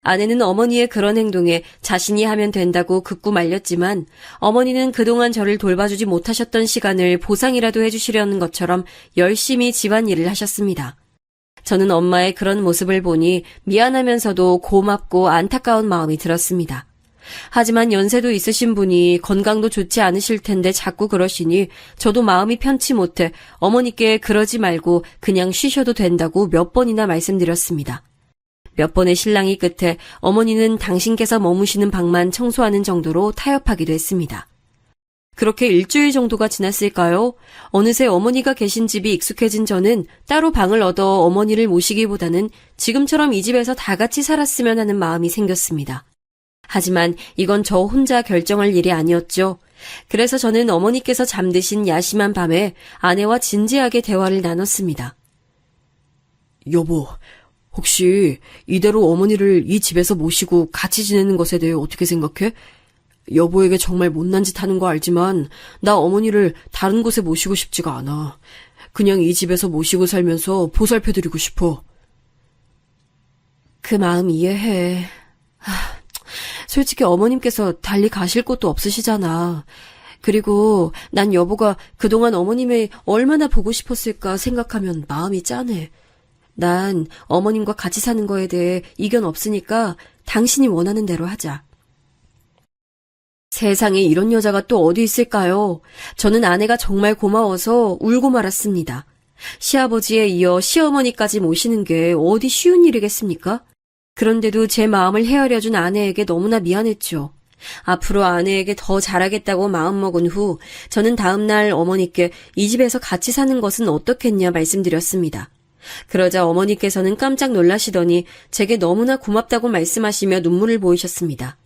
Speaker 3: 아내는 어머니의 그런 행동에 자신이 하면 된다고 극구 말렸지만 어머니는 그동안 저를 돌봐주지 못하셨던 시간을 보상이라도 해주시려는 것처럼 열심히 집안일을 하셨습니다. 저는 엄마의 그런 모습을 보니 미안하면서도 고맙고 안타까운 마음이 들었습니다. 하지만 연세도 있으신 분이 건강도 좋지 않으실 텐데 자꾸 그러시니 저도 마음이 편치 못해 어머니께 그러지 말고 그냥 쉬셔도 된다고 몇 번이나 말씀드렸습니다. 몇 번의 실랑이 끝에 어머니는 당신께서 머무시는 방만 청소하는 정도로 타협하기도 했습니다. 그렇게 일주일 정도가 지났을까요? 어느새 어머니가 계신 집이 익숙해진 저는 따로 방을 얻어 어머니를 모시기보다는 지금처럼 이 집에서 다 같이 살았으면 하는 마음이 생겼습니다. 하지만 이건 저 혼자 결정할 일이 아니었죠. 그래서 저는 어머니께서 잠드신 야심한 밤에 아내와 진지하게 대화를 나눴습니다.
Speaker 4: 여보, 혹시 이대로 어머니를 이 집에서 모시고 같이 지내는 것에 대해 어떻게 생각해? 여보에게 정말 못난 짓 하는 거 알지만 나 어머니를 다른 곳에 모시고 싶지가 않아. 그냥 이 집에서 모시고 살면서 보살펴드리고 싶어.
Speaker 3: 그 마음 이해해. 솔직히 어머님께서 달리 가실 곳도 없으시잖아. 그리고 난 여보가 그동안 어머님이 얼마나 보고 싶었을까 생각하면 마음이 짠해. 난 어머님과 같이 사는 거에 대해 이견 없으니까 당신이 원하는 대로 하자. 세상에 이런 여자가 또 어디 있을까요? 저는 아내가 정말 고마워서 울고 말았습니다. 시아버지에 이어 시어머니까지 모시는 게 어디 쉬운 일이겠습니까? 그런데도 제 마음을 헤아려준 아내에게 너무나 미안했죠. 앞으로 아내에게 더 잘하겠다고 마음먹은 후 저는 다음날 어머니께 이 집에서 같이 사는 것은 어떻겠냐 말씀드렸습니다. 그러자 어머니께서는 깜짝 놀라시더니 제게 너무나 고맙다고 말씀하시며 눈물을 보이셨습니다.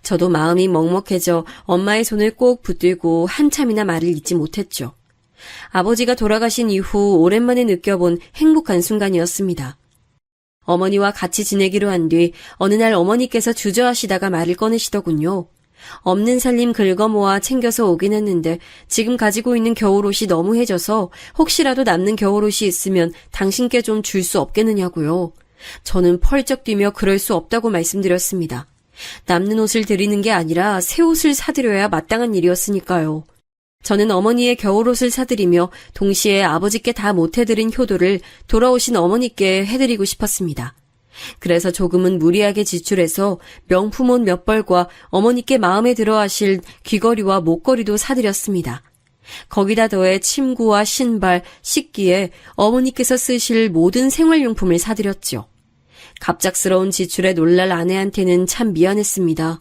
Speaker 3: 저도 마음이 먹먹해져 엄마의 손을 꼭 붙들고 한참이나 말을 잇지 못했죠. 아버지가 돌아가신 이후 오랜만에 느껴본 행복한 순간이었습니다. 어머니와 같이 지내기로 한 뒤 어느 날 어머니께서 주저하시다가 말을 꺼내시더군요. 없는 살림 긁어모아 챙겨서 오긴 했는데 지금 가지고 있는 겨울옷이 너무 해져서 혹시라도 남는 겨울옷이 있으면 당신께 좀 줄 수 없겠느냐고요. 저는 펄쩍 뛰며 그럴 수 없다고 말씀드렸습니다. 남는 옷을 드리는 게 아니라 새 옷을 사드려야 마땅한 일이었으니까요. 저는 어머니의 겨울옷을 사드리며 동시에 아버지께 다 못해드린 효도를 돌아오신 어머니께 해드리고 싶었습니다. 그래서 조금은 무리하게 지출해서 명품옷 몇 벌과 어머니께 마음에 들어 하실 귀걸이와 목걸이도 사드렸습니다. 거기다 더해 침구와 신발, 식기에 어머니께서 쓰실 모든 생활용품을 사드렸죠. 갑작스러운 지출에 놀랄 아내한테는 참 미안했습니다.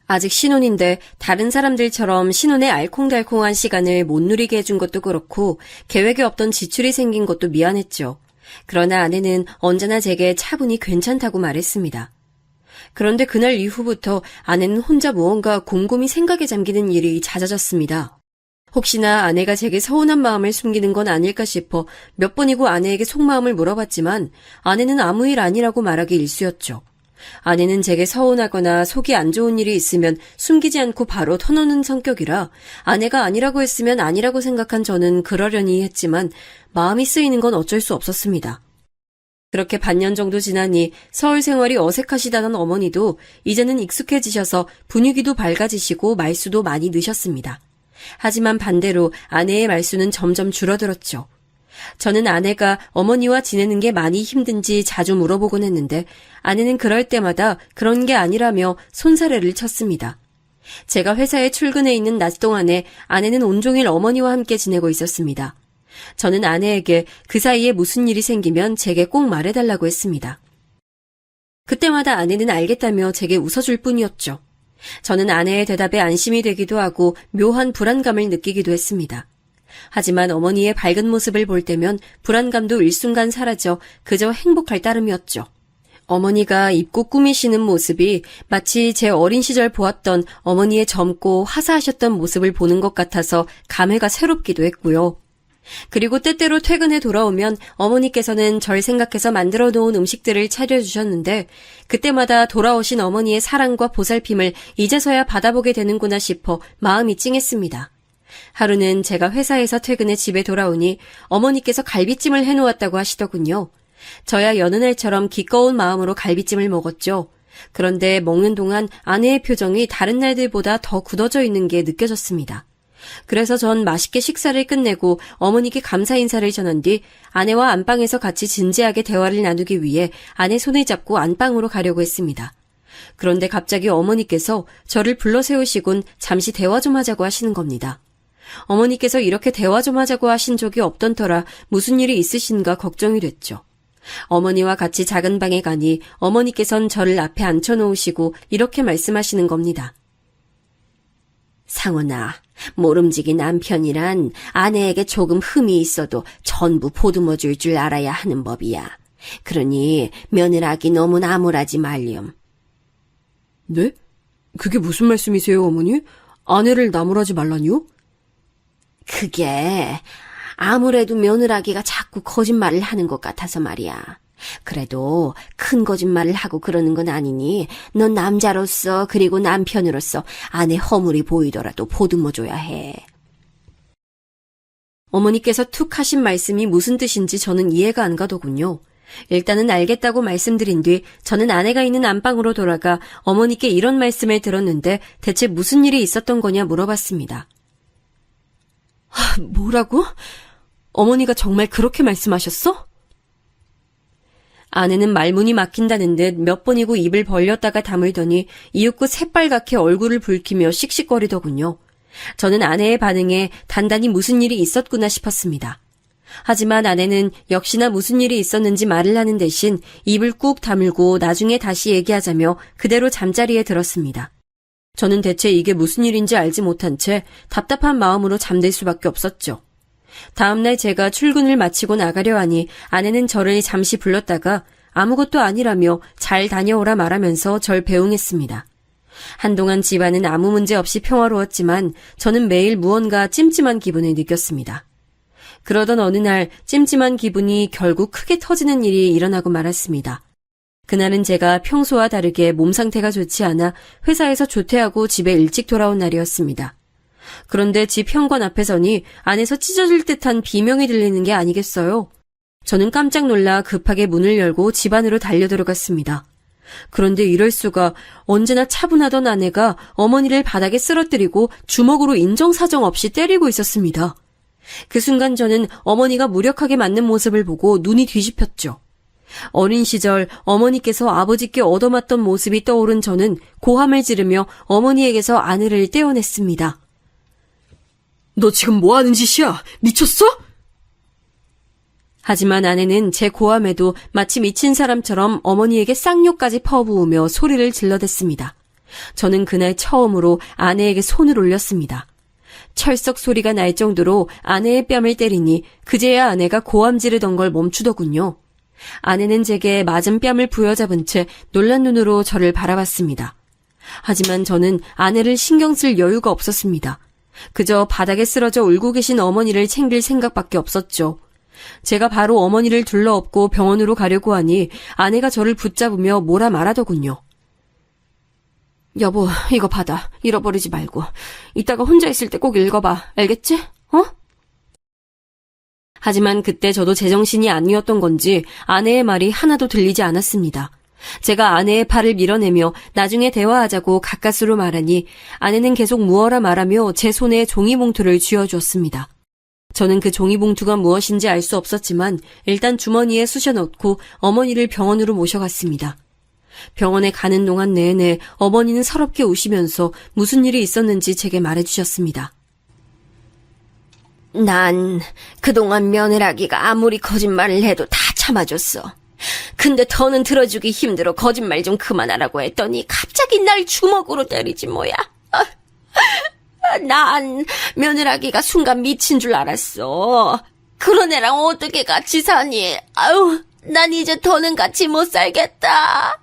Speaker 3: 아직 신혼인데 다른 사람들처럼 신혼의 알콩달콩한 시간을 못 누리게 해준 것도 그렇고 계획에 없던 지출이 생긴 것도 미안했죠. 그러나 아내는 언제나 제게 차분히 괜찮다고 말했습니다. 그런데 그날 이후부터 아내는 혼자 무언가 곰곰이 생각에 잠기는 일이 잦아졌습니다. 혹시나 아내가 제게 서운한 마음을 숨기는 건 아닐까 싶어 몇 번이고 아내에게 속마음을 물어봤지만 아내는 아무 일 아니라고 말하기 일쑤였죠. 아내는 제게 서운하거나 속이 안 좋은 일이 있으면 숨기지 않고 바로 터놓는 성격이라 아내가 아니라고 했으면 아니라고 생각한 저는 그러려니 했지만 마음이 쓰이는 건 어쩔 수 없었습니다. 그렇게 반년 정도 지나니 서울 생활이 어색하시다던 어머니도 이제는 익숙해지셔서 분위기도 밝아지시고 말수도 많이 느셨습니다. 하지만 반대로 아내의 말수는 점점 줄어들었죠. 저는 아내가 어머니와 지내는 게 많이 힘든지 자주 물어보곤 했는데 아내는 그럴 때마다 그런 게 아니라며 손사래를 쳤습니다. 제가 회사에 출근해 있는 낮 동안에 아내는 온종일 어머니와 함께 지내고 있었습니다. 저는 아내에게 그 사이에 무슨 일이 생기면 제게 꼭 말해달라고 했습니다. 그때마다 아내는 알겠다며 제게 웃어줄 뿐이었죠. 저는 아내의 대답에 안심이 되기도 하고 묘한 불안감을 느끼기도 했습니다. 하지만 어머니의 밝은 모습을 볼 때면 불안감도 일순간 사라져 그저 행복할 따름이었죠. 어머니가 입고 꾸미시는 모습이 마치 제 어린 시절 보았던 어머니의 젊고 화사하셨던 모습을 보는 것 같아서 감회가 새롭기도 했고요. 그리고 때때로 퇴근해 돌아오면 어머니께서는 절 생각해서 만들어 놓은 음식들을 차려주셨는데 그때마다 돌아오신 어머니의 사랑과 보살핌을 이제서야 받아보게 되는구나 싶어 마음이 찡했습니다. 하루는 제가 회사에서 퇴근해 집에 돌아오니 어머니께서 갈비찜을 해놓았다고 하시더군요. 저야 여느 날처럼 기꺼운 마음으로 갈비찜을 먹었죠. 그런데 먹는 동안 아내의 표정이 다른 날들보다 더 굳어져 있는 게 느껴졌습니다. 그래서 전 맛있게 식사를 끝내고 어머니께 감사 인사를 전한 뒤 아내와 안방에서 같이 진지하게 대화를 나누기 위해 아내 손을 잡고 안방으로 가려고 했습니다. 그런데 갑자기 어머니께서 저를 불러 세우시곤 잠시 대화 좀 하자고 하시는 겁니다. 어머니께서 이렇게 대화 좀 하자고 하신 적이 없던 터라 무슨 일이 있으신가 걱정이 됐죠. 어머니와 같이 작은 방에 가니 어머니께선 저를 앞에 앉혀놓으시고 이렇게 말씀하시는 겁니다. 상원아, 모름지기 남편이란 아내에게 조금 흠이 있어도 전부 보듬어 줄 줄 알아야 하는 법이야. 그러니 며느라기 너무 나무라지 말렴.
Speaker 4: 네? 그게 무슨 말씀이세요, 어머니? 아내를 나무라지 말라니요?
Speaker 3: 그게 아무래도 며느라기가 자꾸 거짓말을 하는 것 같아서 말이야. 그래도 큰 거짓말을 하고 그러는 건 아니니 넌 남자로서 그리고 남편으로서 아내 허물이 보이더라도 보듬어줘야 해. 어머니께서 툭 하신 말씀이 무슨 뜻인지 저는 이해가 안 가더군요. 일단은 알겠다고 말씀드린 뒤 저는 아내가 있는 안방으로 돌아가 어머니께 이런 말씀을 들었는데 대체 무슨 일이 있었던 거냐 물어봤습니다.
Speaker 4: 뭐라고? 어머니가 정말 그렇게 말씀하셨어?
Speaker 3: 아내는 말문이 막힌다는 듯 몇 번이고 입을 벌렸다가 다물더니 이윽고 새빨갛게 얼굴을 붉히며 씩씩거리더군요. 저는 아내의 반응에 단단히 무슨 일이 있었구나 싶었습니다. 하지만 아내는 역시나 무슨 일이 있었는지 말을 하는 대신 입을 꾹 다물고 나중에 다시 얘기하자며 그대로 잠자리에 들었습니다. 저는 대체 이게 무슨 일인지 알지 못한 채 답답한 마음으로 잠들 수밖에 없었죠. 다음날 제가 출근을 마치고 나가려 하니 아내는 저를 잠시 불렀다가 아무것도 아니라며 잘 다녀오라 말하면서 절 배웅했습니다. 한동안 집안은 아무 문제 없이 평화로웠지만 저는 매일 무언가 찜찜한 기분을 느꼈습니다. 그러던 어느 날 찜찜한 기분이 결국 크게 터지는 일이 일어나고 말았습니다. 그날은 제가 평소와 다르게 몸 상태가 좋지 않아 회사에서 조퇴하고 집에 일찍 돌아온 날이었습니다. 그런데 집 현관 앞에 서니 안에서 찢어질 듯한 비명이 들리는 게 아니겠어요? 저는 깜짝 놀라 급하게 문을 열고 집 안으로 달려들어갔습니다. 그런데 이럴 수가, 언제나 차분하던 아내가 어머니를 바닥에 쓰러뜨리고 주먹으로 인정사정 없이 때리고 있었습니다. 그 순간 저는 어머니가 무력하게 맞는 모습을 보고 눈이 뒤집혔죠. 어린 시절 어머니께서 아버지께 얻어맞던 모습이 떠오른 저는 고함을 지르며 어머니에게서 아내를 떼어냈습니다.
Speaker 4: 너 지금 뭐 하는 짓이야? 미쳤어?
Speaker 3: 하지만 아내는 제 고함에도 마치 미친 사람처럼 어머니에게 쌍욕까지 퍼부으며 소리를 질러댔습니다. 저는 그날 처음으로 아내에게 손을 올렸습니다. 철썩 소리가 날 정도로 아내의 뺨을 때리니 그제야 아내가 고함 지르던 걸 멈추더군요. 아내는 제게 맞은 뺨을 부여잡은 채 놀란 눈으로 저를 바라봤습니다. 하지만 저는 아내를 신경 쓸 여유가 없었습니다. 그저 바닥에 쓰러져 울고 계신 어머니를 챙길 생각밖에 없었죠. 제가 바로 어머니를 둘러엎고 병원으로 가려고 하니 아내가 저를 붙잡으며 뭐라 말하더군요. 여보, 이거 받아. 잃어버리지 말고. 이따가 혼자 있을 때 꼭 읽어봐. 알겠지? 어? 하지만 그때 저도 제정신이 아니었던 건지 아내의 말이 하나도 들리지 않았습니다. 제가 아내의 팔을 밀어내며 나중에 대화하자고 가까스로 말하니 아내는 계속 무어라 말하며 제 손에 종이봉투를 쥐어주었습니다. 저는 그 종이봉투가 무엇인지 알 수 없었지만 일단 주머니에 쑤셔넣고 어머니를 병원으로 모셔갔습니다. 병원에 가는 동안 내내 어머니는 서럽게 우시면서 무슨 일이 있었는지 제게 말해주셨습니다. 난 그동안 며느라기가 아무리 거짓말을 해도 다 참아줬어. 근데 더는 들어주기 힘들어 거짓말 좀 그만하라고 했더니 갑자기 날 주먹으로 때리지 뭐야. 난 며느라기가 순간 미친 줄 알았어. 그런 애랑 어떻게 같이 사니? 아유, 난 이제 더는 같이 못 살겠다.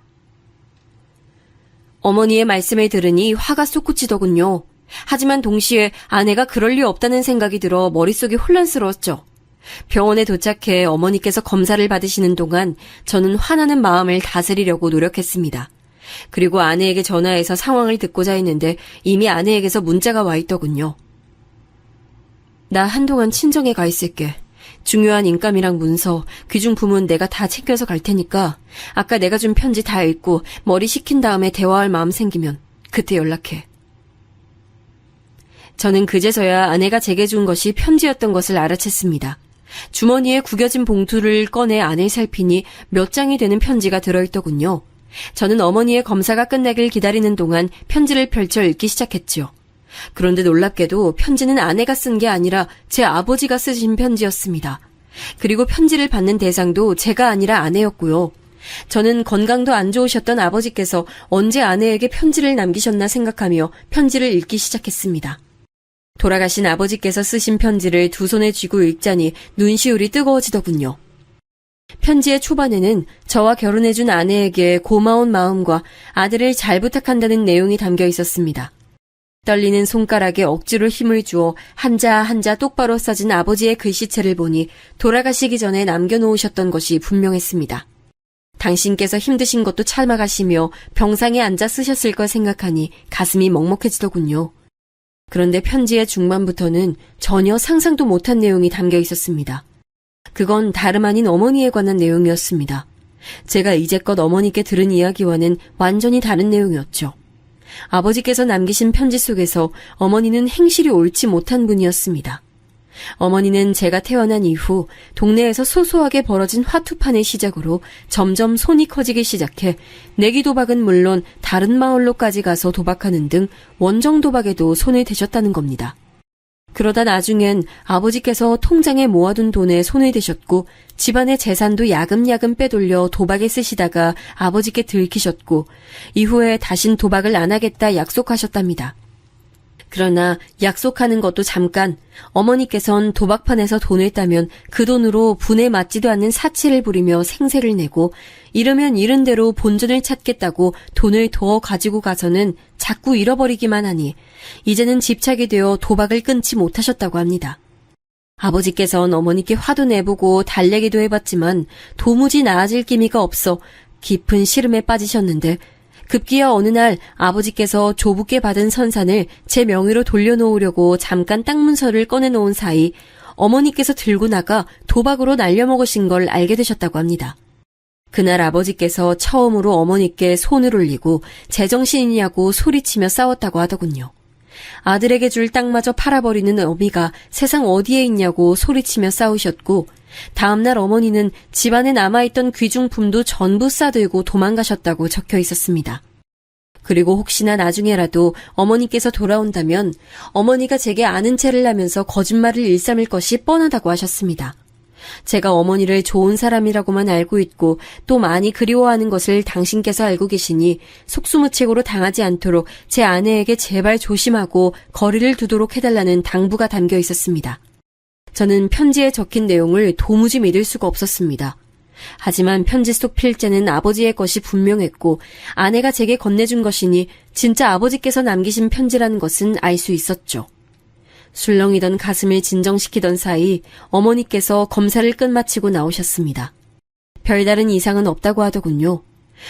Speaker 3: 어머니의 말씀을 들으니 화가 솟구치더군요. 하지만 동시에 아내가 그럴 리 없다는 생각이 들어 머릿속이 혼란스러웠죠. 병원에 도착해 어머니께서 검사를 받으시는 동안 저는 화나는 마음을 다스리려고 노력했습니다. 그리고 아내에게 전화해서 상황을 듣고자 했는데 이미 아내에게서 문자가 와 있더군요. 나 한동안 친정에 가 있을게. 중요한 인감이랑 문서, 귀중품은 내가 다 챙겨서 갈 테니까 아까 내가 준 편지 다 읽고 머리 식힌 다음에 대화할 마음 생기면 그때 연락해. 저는 그제서야 아내가 제게 준 것이 편지였던 것을 알아챘습니다. 주머니에 구겨진 봉투를 꺼내 안을 살피니 몇 장이 되는 편지가 들어있더군요. 저는 어머니의 검사가 끝나길 기다리는 동안 편지를 펼쳐 읽기 시작했지요. 그런데 놀랍게도 편지는 아내가 쓴 게 아니라 제 아버지가 쓰신 편지였습니다. 그리고 편지를 받는 대상도 제가 아니라 아내였고요. 저는 건강도 안 좋으셨던 아버지께서 언제 아내에게 편지를 남기셨나 생각하며 편지를 읽기 시작했습니다. 돌아가신 아버지께서 쓰신 편지를 두 손에 쥐고 읽자니 눈시울이 뜨거워지더군요. 편지의 초반에는 저와 결혼해준 아내에게 고마운 마음과 아들을 잘 부탁한다는 내용이 담겨 있었습니다. 떨리는 손가락에 억지로 힘을 주어 한자 한자 똑바로 써진 아버지의 글씨체를 보니 돌아가시기 전에 남겨놓으셨던 것이 분명했습니다. 당신께서 힘드신 것도 참아가시며 병상에 앉아 쓰셨을 걸 생각하니 가슴이 먹먹해지더군요. 그런데 편지의 중반부터는 전혀 상상도 못한 내용이 담겨 있었습니다. 그건 다름 아닌 어머니에 관한 내용이었습니다. 제가 이제껏 어머니께 들은 이야기와는 완전히 다른 내용이었죠. 아버지께서 남기신 편지 속에서 어머니는 행실이 옳지 못한 분이었습니다. 어머니는 제가 태어난 이후 동네에서 소소하게 벌어진 화투판을 시작으로 점점 손이 커지기 시작해 내기 도박은 물론 다른 마을로까지 가서 도박하는 등 원정 도박에도 손을 대셨다는 겁니다. 그러다 나중엔 아버지께서 통장에 모아둔 돈에 손을 대셨고 집안의 재산도 야금야금 빼돌려 도박에 쓰시다가 아버지께 들키셨고 이후에 다신 도박을 안 하겠다 약속하셨답니다. 그러나 약속하는 것도 잠깐, 어머니께선 도박판에서 돈을 따면 그 돈으로 분에 맞지도 않는 사치를 부리며 생색을 내고 이르면 이른 대로 본전을 찾겠다고 돈을 더 가지고 가서는 자꾸 잃어버리기만 하니 이제는 집착이 되어 도박을 끊지 못하셨다고 합니다. 아버지께선 어머니께 화도 내보고 달래기도 해봤지만 도무지 나아질 기미가 없어 깊은 시름에 빠지셨는데 급기야 어느 날 아버지께서 조부께 받은 선산을 제 명의로 돌려놓으려고 잠깐 땅 문서를 꺼내놓은 사이 어머니께서 들고 나가 도박으로 날려먹으신 걸 알게 되셨다고 합니다. 그날 아버지께서 처음으로 어머니께 손을 올리고 제정신이냐고 소리치며 싸웠다고 하더군요. 아들에게 줄 땅마저 팔아버리는 어미가 세상 어디에 있냐고 소리치며 싸우셨고 다음날 어머니는 집안에 남아있던 귀중품도 전부 싸들고 도망가셨다고 적혀 있었습니다. 그리고 혹시나 나중에라도 어머니께서 돌아온다면 어머니가 제게 아는 체를 하면서 거짓말을 일삼을 것이 뻔하다고 하셨습니다. 제가 어머니를 좋은 사람이라고만 알고 있고 또 많이 그리워하는 것을 당신께서 알고 계시니 속수무책으로 당하지 않도록 제 아내에게 제발 조심하고 거리를 두도록 해달라는 당부가 담겨 있었습니다. 저는 편지에 적힌 내용을 도무지 믿을 수가 없었습니다. 하지만 편지 속 필자는 아버지의 것이 분명했고 아내가 제게 건네준 것이니 진짜 아버지께서 남기신 편지라는 것은 알 수 있었죠. 술렁이던 가슴을 진정시키던 사이 어머니께서 검사를 끝마치고 나오셨습니다. 별다른 이상은 없다고 하더군요.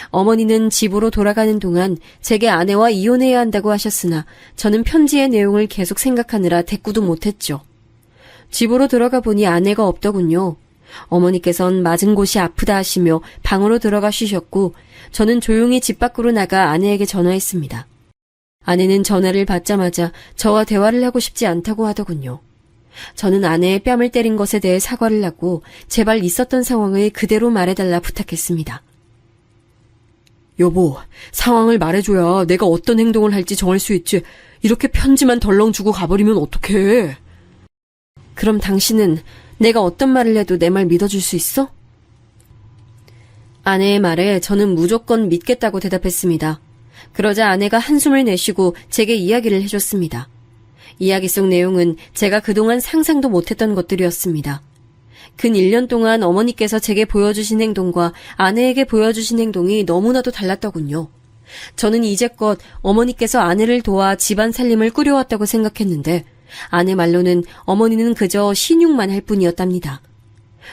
Speaker 3: 어머니는 집으로 돌아가는 동안 제게 아내와 이혼해야 한다고 하셨으나 저는 편지의 내용을 계속 생각하느라 대꾸도 못했죠. 집으로 들어가 보니 아내가 없더군요. 어머니께선 맞은 곳이 아프다 하시며 방으로 들어가 쉬셨고 저는 조용히 집 밖으로 나가 아내에게 전화했습니다. 아내는 전화를 받자마자 저와 대화를 하고 싶지 않다고 하더군요. 저는 아내의 뺨을 때린 것에 대해 사과를 하고 제발 있었던 상황을 그대로 말해달라 부탁했습니다.
Speaker 4: 여보, 상황을 말해줘야 내가 어떤 행동을 할지 정할 수 있지. 이렇게 편지만 덜렁 주고 가버리면 어떡해.
Speaker 3: 그럼 당신은 내가 어떤 말을 해도 내 말 믿어줄 수 있어? 아내의 말에 저는 무조건 믿겠다고 대답했습니다. 그러자 아내가 한숨을 내쉬고 제게 이야기를 해줬습니다. 이야기 속 내용은 제가 그동안 상상도 못했던 것들이었습니다. 근 1년 동안 어머니께서 제게 보여주신 행동과 아내에게 보여주신 행동이 너무나도 달랐더군요. 저는 이제껏 어머니께서 아내를 도와 집안 살림을 꾸려왔다고 생각했는데 아내 말로는 어머니는 그저 신용만 할 뿐이었답니다.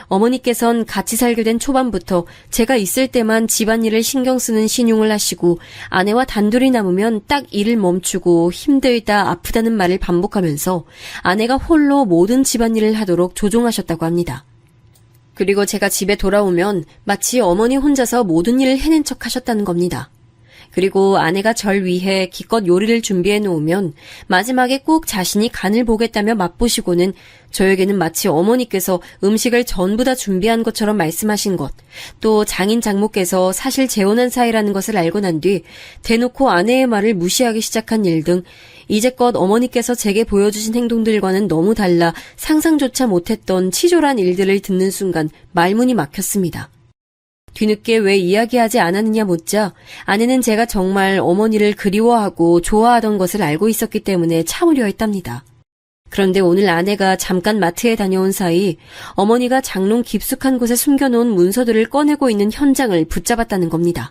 Speaker 3: 어머니께선 같이 살게 된 초반부터 제가 있을 때만 집안일을 신경 쓰는 신용을 하시고 아내와 단둘이 남으면 딱 일을 멈추고 힘들다 아프다는 말을 반복하면서 아내가 홀로 모든 집안일을 하도록 조종하셨다고 합니다. 그리고 제가 집에 돌아오면 마치 어머니 혼자서 모든 일을 해낸 척 하셨다는 겁니다. 그리고 아내가 절 위해 기껏 요리를 준비해 놓으면 마지막에 꼭 자신이 간을 보겠다며 맛보시고는 저에게는 마치 어머니께서 음식을 전부 다 준비한 것처럼 말씀하신 것, 또 장인 장모께서 사실 재혼한 사이라는 것을 알고 난 뒤 대놓고 아내의 말을 무시하기 시작한 일 등 이제껏 어머니께서 제게 보여주신 행동들과는 너무 달라 상상조차 못했던 치졸한 일들을 듣는 순간 말문이 막혔습니다. 뒤늦게 왜 이야기하지 않았느냐 묻자 아내는 제가 정말 어머니를 그리워하고 좋아하던 것을 알고 있었기 때문에 참으려 했답니다. 그런데 오늘 아내가 잠깐 마트에 다녀온 사이 어머니가 장롱 깊숙한 곳에 숨겨놓은 문서들을 꺼내고 있는 현장을 붙잡았다는 겁니다.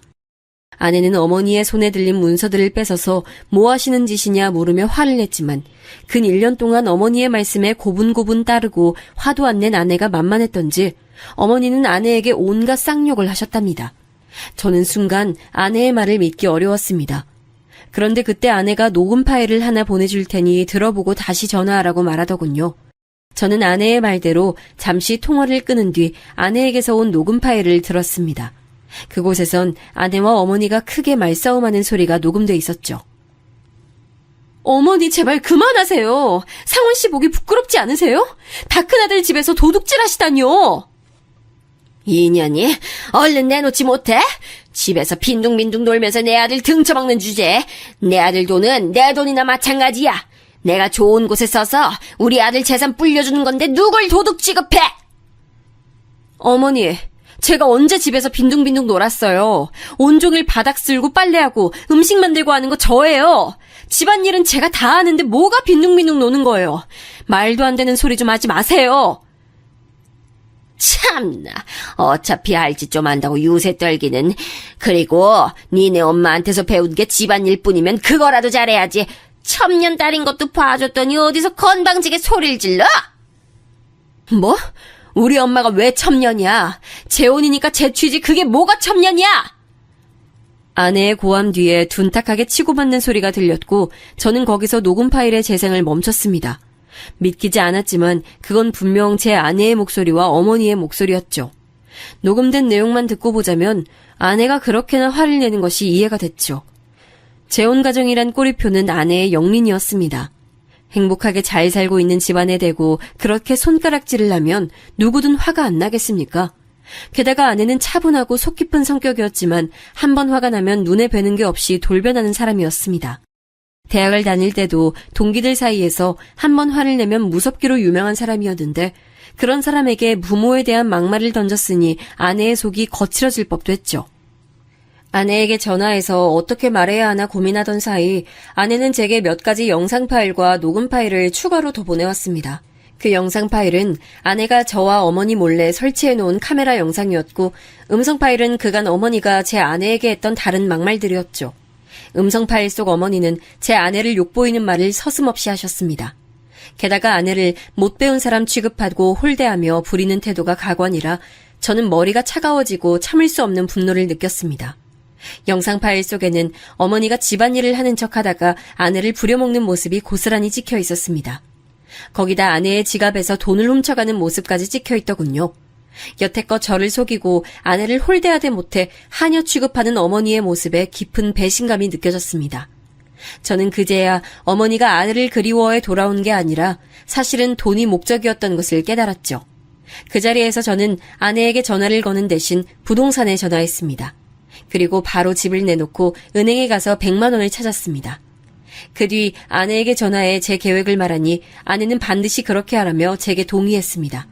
Speaker 3: 아내는 어머니의 손에 들린 문서들을 뺏어서 뭐 하시는 짓이냐 물으며 화를 냈지만 근 1년 동안 어머니의 말씀에 고분고분 따르고 화도 안 낸 아내가 만만했던지 어머니는 아내에게 온갖 쌍욕을 하셨답니다. 저는 순간 아내의 말을 믿기 어려웠습니다. 그런데 그때 아내가 녹음 파일을 하나 보내줄 테니 들어보고 다시 전화하라고 말하더군요. 저는 아내의 말대로 잠시 통화를 끊은 뒤 아내에게서 온 녹음 파일을 들었습니다. 그곳에선 아내와 어머니가 크게 말싸움하는 소리가 녹음돼 있었죠. 어머니 제발 그만하세요. 상원 씨 보기 부끄럽지 않으세요? 다 큰아들 집에서 도둑질 하시다뇨. 이년이 얼른 내놓지 못해? 집에서 빈둥빈둥 놀면서 내 아들 등쳐먹는 주제에 내 아들 돈은 내 돈이나 마찬가지야. 내가 좋은 곳에 써서 우리 아들 재산 불려주는 건데 누굴 도둑 취급해? 어머니, 제가 언제 집에서 빈둥빈둥 놀았어요. 온종일 바닥 쓸고 빨래하고 음식 만들고 하는 거 저예요. 집안일은 제가 다 하는데 뭐가 빈둥빈둥 노는 거예요. 말도 안 되는 소리 좀 하지 마세요. 참나, 어차피 할 짓 좀 안다고 유세 떨기는. 그리고 니네 엄마한테서 배운 게 집안일 뿐이면 그거라도 잘해야지. 첨년 딸인 것도 봐줬더니 어디서 건방지게 소리를 질러? 뭐? 우리 엄마가 왜 첩년이야? 재혼이니까 재취지 그게 뭐가 첩년이야? 아내의 고함 뒤에 둔탁하게 치고받는 소리가 들렸고 저는 거기서 녹음 파일의 재생을 멈췄습니다. 믿기지 않았지만 그건 분명 제 아내의 목소리와 어머니의 목소리였죠. 녹음된 내용만 듣고 보자면 아내가 그렇게나 화를 내는 것이 이해가 됐죠. 재혼 가정이란 꼬리표는 아내의 영린이었습니다. 행복하게 잘 살고 있는 집안에 대고 그렇게 손가락질을 하면 누구든 화가 안 나겠습니까? 게다가 아내는 차분하고 속 깊은 성격이었지만 한 번 화가 나면 눈에 뵈는 게 없이 돌변하는 사람이었습니다. 대학을 다닐 때도 동기들 사이에서 한 번 화를 내면 무섭기로 유명한 사람이었는데 그런 사람에게 부모에 대한 막말을 던졌으니 아내의 속이 거칠어질 법도 했죠. 아내에게 전화해서 어떻게 말해야 하나 고민하던 사이 아내는 제게 몇 가지 영상 파일과 녹음 파일을 추가로 더 보내왔습니다. 그 영상 파일은 아내가 저와 어머니 몰래 설치해놓은 카메라 영상이었고 음성 파일은 그간 어머니가 제 아내에게 했던 다른 막말들이었죠. 음성 파일 속 어머니는 제 아내를 욕보이는 말을 서슴없이 하셨습니다. 게다가 아내를 못 배운 사람 취급하고 홀대하며 부리는 태도가 가관이라 저는 머리가 차가워지고 참을 수 없는 분노를 느꼈습니다. 영상 파일 속에는 어머니가 집안일을 하는 척하다가 아내를 부려먹는 모습이 고스란히 찍혀 있었습니다. 거기다 아내의 지갑에서 돈을 훔쳐가는 모습까지 찍혀 있더군요. 여태껏 저를 속이고 아내를 홀대하되 못해 하녀 취급하는 어머니의 모습에 깊은 배신감이 느껴졌습니다. 저는 그제야 어머니가 아내를 그리워해 돌아온 게 아니라 사실은 돈이 목적이었던 것을 깨달았죠. 그 자리에서 저는 아내에게 전화를 거는 대신 부동산에 전화했습니다. 그리고 바로 집을 내놓고 은행에 가서 100만 원을 찾았습니다. 그 뒤 아내에게 전화해 제 계획을 말하니 아내는 반드시 그렇게 하라며 제게 동의했습니다.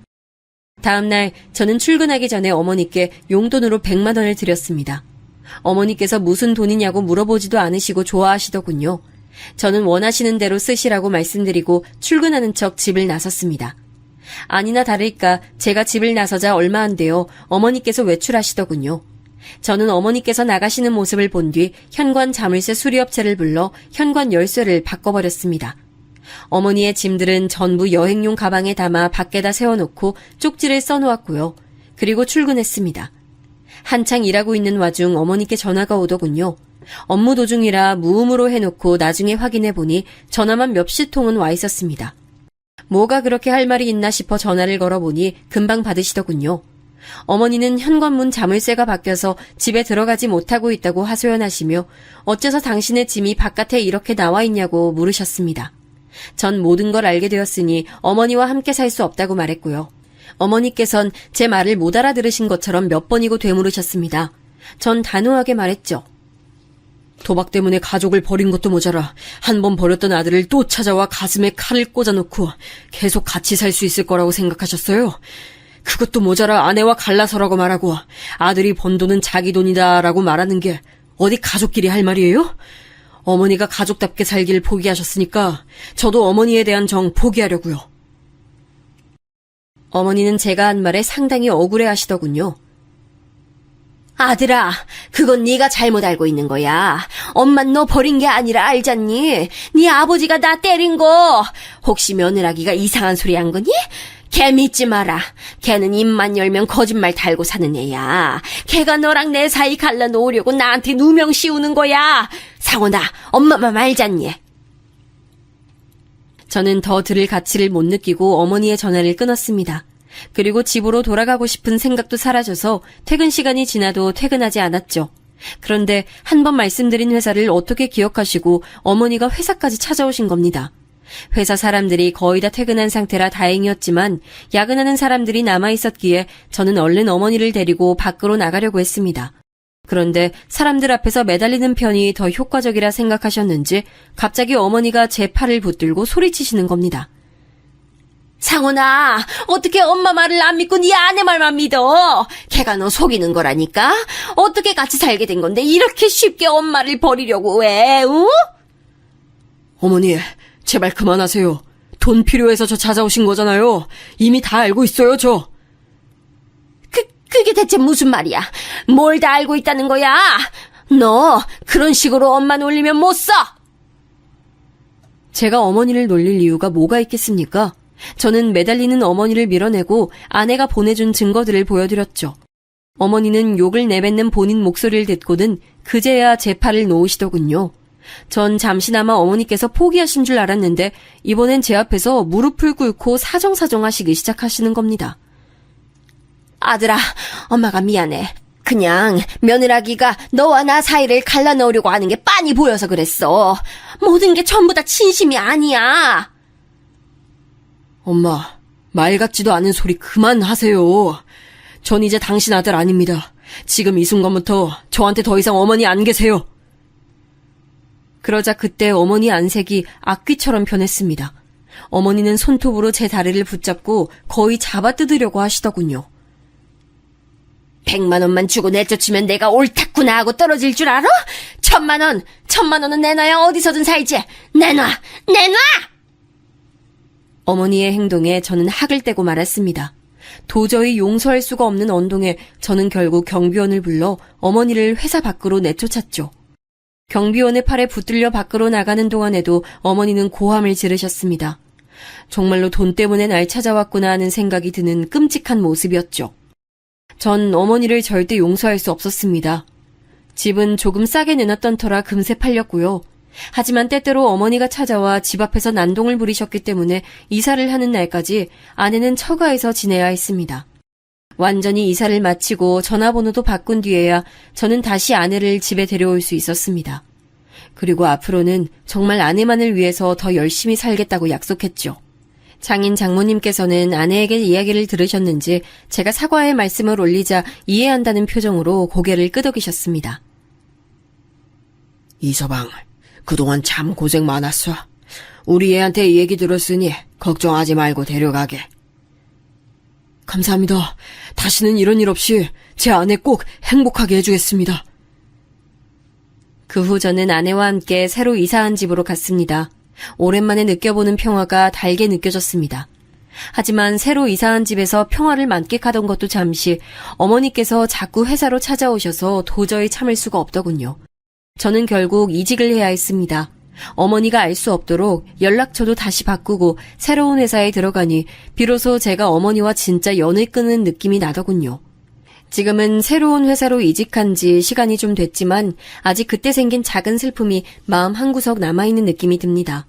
Speaker 3: 다음 날 저는 출근하기 전에 어머니께 용돈으로 100만 원을 드렸습니다. 어머니께서 무슨 돈이냐고 물어보지도 않으시고 좋아하시더군요. 저는 원하시는 대로 쓰시라고 말씀드리고 출근하는 척 집을 나섰습니다. 아니나 다를까 제가 집을 나서자 얼마 안 되어 어머니께서 외출하시더군요. 저는 어머니께서 나가시는 모습을 본 뒤 현관 자물쇠 수리업체를 불러 현관 열쇠를 바꿔버렸습니다. 어머니의 짐들은 전부 여행용 가방에 담아 밖에다 세워놓고 쪽지를 써놓았고요. 그리고 출근했습니다. 한창 일하고 있는 와중 어머니께 전화가 오더군요. 업무 도중이라 무음으로 해놓고 나중에 확인해보니 전화만 몇십 통은 와 있었습니다. 뭐가 그렇게 할 말이 있나 싶어 전화를 걸어보니 금방 받으시더군요. 어머니는 현관문 자물쇠가 바뀌어서 집에 들어가지 못하고 있다고 하소연하시며 어째서 당신의 짐이 바깥에 이렇게 나와 있냐고 물으셨습니다. 전 모든 걸 알게 되었으니 어머니와 함께 살 수 없다고 말했고요. 어머니께선 제 말을 못 알아들으신 것처럼 몇 번이고 되물으셨습니다. 전 단호하게 말했죠. 도박 때문에 가족을 버린 것도 모자라 한 번 버렸던 아들을 또 찾아와 가슴에 칼을 꽂아놓고 계속 같이 살 수 있을 거라고 생각하셨어요? 그것도 모자라 아내와 갈라서라고 말하고 아들이 번 돈은 자기 돈이다라고 말하는 게 어디 가족끼리 할 말이에요? 어머니가 가족답게 살길 포기하셨으니까 저도 어머니에 대한 정 포기하려고요. 어머니는 제가 한 말에 상당히 억울해하시더군요. 아들아, 그건 네가 잘못 알고 있는 거야. 엄만 너 버린 게 아니라 알잖니? 네 아버지가 나 때린 거. 혹시 며느라기가 이상한 소리 한 거니? 걔 믿지 마라. 걔는 입만 열면 거짓말 달고 사는 애야. 걔가 너랑 내 사이 갈라놓으려고 나한테 누명 씌우는 거야. 상원아, 엄마만 알잖니? 저는 더 들을 가치를 못 느끼고 어머니의 전화를 끊었습니다. 그리고 집으로 돌아가고 싶은 생각도 사라져서 퇴근 시간이 지나도 퇴근하지 않았죠. 그런데 한 번 말씀드린 회사를 어떻게 기억하시고 어머니가 회사까지 찾아오신 겁니다. 회사 사람들이 거의 다 퇴근한 상태라 다행이었지만 야근하는 사람들이 남아있었기에 저는 얼른 어머니를 데리고 밖으로 나가려고 했습니다. 그런데 사람들 앞에서 매달리는 편이 더 효과적이라 생각하셨는지 갑자기 어머니가 제 팔을 붙들고 소리치시는 겁니다. 상원아, 어떻게 엄마 말을 안 믿고 네 아내 말만 믿어? 걔가 너 속이는 거라니까? 어떻게 같이 살게 된 건데 이렇게 쉽게 엄마를 버리려고 해, 응?
Speaker 4: 어머니, 제발 그만하세요. 돈 필요해서 저 찾아오신 거잖아요. 이미 다 알고 있어요, 저.
Speaker 3: 그게 대체 무슨 말이야? 뭘 다 알고 있다는 거야? 너 그런 식으로 엄마 놀리면 못 써!
Speaker 4: 제가 어머니를 놀릴 이유가 뭐가 있겠습니까?
Speaker 3: 저는 매달리는 어머니를 밀어내고 아내가 보내준 증거들을 보여드렸죠. 어머니는 욕을 내뱉는 본인 목소리를 듣고는 그제야 제 팔을 놓으시더군요. 전 잠시나마 어머니께서 포기하신 줄 알았는데 이번엔 제 앞에서 무릎을 꿇고 사정사정 하시기 시작하시는 겁니다. 아들아, 엄마가 미안해. 그냥 며느라기가 너와 나 사이를 갈라놓으려고 하는 게 빤히 보여서 그랬어. 모든 게 전부 다 진심이 아니야.
Speaker 4: 엄마, 말 같지도 않은 소리 그만하세요. 전 이제 당신 아들 아닙니다. 지금 이 순간부터 저한테 더 이상 어머니 안 계세요.
Speaker 3: 그러자 그때 어머니 안색이 악귀처럼 변했습니다. 어머니는 손톱으로 제 다리를 붙잡고 거의 잡아뜯으려고 하시더군요. 100만 원만 주고 내쫓으면 내가 옳다구나 하고 떨어질 줄 알아? 1000만 원은 내놔야 어디서든 살지. 내놔! 어머니의 행동에 저는 학을 떼고 말았습니다. 도저히 용서할 수가 없는 언동에 저는 결국 경비원을 불러 어머니를 회사 밖으로 내쫓았죠. 경비원의 팔에 붙들려 밖으로 나가는 동안에도 어머니는 고함을 지르셨습니다. 정말로 돈 때문에 날 찾아왔구나 하는 생각이 드는 끔찍한 모습이었죠. 전 어머니를 절대 용서할 수 없었습니다. 집은 조금 싸게 내놨던 터라 금세 팔렸고요. 하지만 때때로 어머니가 찾아와 집 앞에서 난동을 부리셨기 때문에 이사를 하는 날까지 아내는 처가에서 지내야 했습니다. 완전히 이사를 마치고 전화번호도 바꾼 뒤에야 저는 다시 아내를 집에 데려올 수 있었습니다. 그리고 앞으로는 정말 아내만을 위해서 더 열심히 살겠다고 약속했죠. 장인 장모님께서는 아내에게 이야기를 들으셨는지 제가 사과의 말씀을 올리자 이해한다는 표정으로 고개를 끄덕이셨습니다.
Speaker 4: 이서방, 그동안 참 고생 많았어. 우리 애한테 얘기 들었으니 걱정하지 말고 데려가게. 감사합니다. 다시는 이런 일 없이 제 아내 꼭 행복하게 해주겠습니다.
Speaker 3: 그 후 저는 아내와 함께 새로 이사한 집으로 갔습니다. 오랜만에 느껴보는 평화가 달게 느껴졌습니다. 하지만 새로 이사한 집에서 평화를 만끽하던 것도 잠시 어머니께서 자꾸 회사로 찾아오셔서 도저히 참을 수가 없더군요. 저는 결국 이직을 해야 했습니다. 어머니가 알 수 없도록 연락처도 다시 바꾸고 새로운 회사에 들어가니 비로소 제가 어머니와 진짜 연을 끊는 느낌이 나더군요. 지금은 새로운 회사로 이직한 지 시간이 좀 됐지만 아직 그때 생긴 작은 슬픔이 마음 한구석 남아있는 느낌이 듭니다.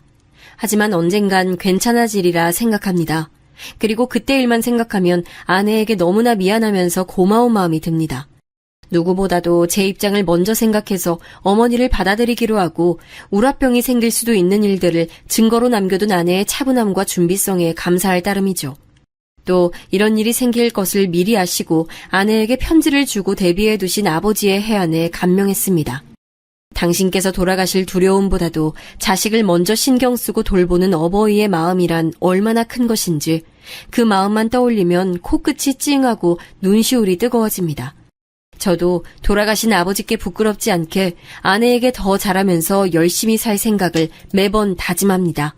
Speaker 3: 하지만 언젠간 괜찮아지리라 생각합니다. 그리고 그때 일만 생각하면 아내에게 너무나 미안하면서 고마운 마음이 듭니다. 누구보다도 제 입장을 먼저 생각해서 어머니를 받아들이기로 하고 우라병이 생길 수도 있는 일들을 증거로 남겨둔 아내의 차분함과 준비성에 감사할 따름이죠. 또 이런 일이 생길 것을 미리 아시고 아내에게 편지를 주고 대비해 두신 아버지의 해안에 감명했습니다. 당신께서 돌아가실 두려움보다도 자식을 먼저 신경 쓰고 돌보는 어버이의 마음이란 얼마나 큰 것인지 그 마음만 떠올리면 코끝이 찡하고 눈시울이 뜨거워집니다. 저도 돌아가신 아버지께 부끄럽지 않게 아내에게 더 잘하면서 열심히 살 생각을 매번 다짐합니다.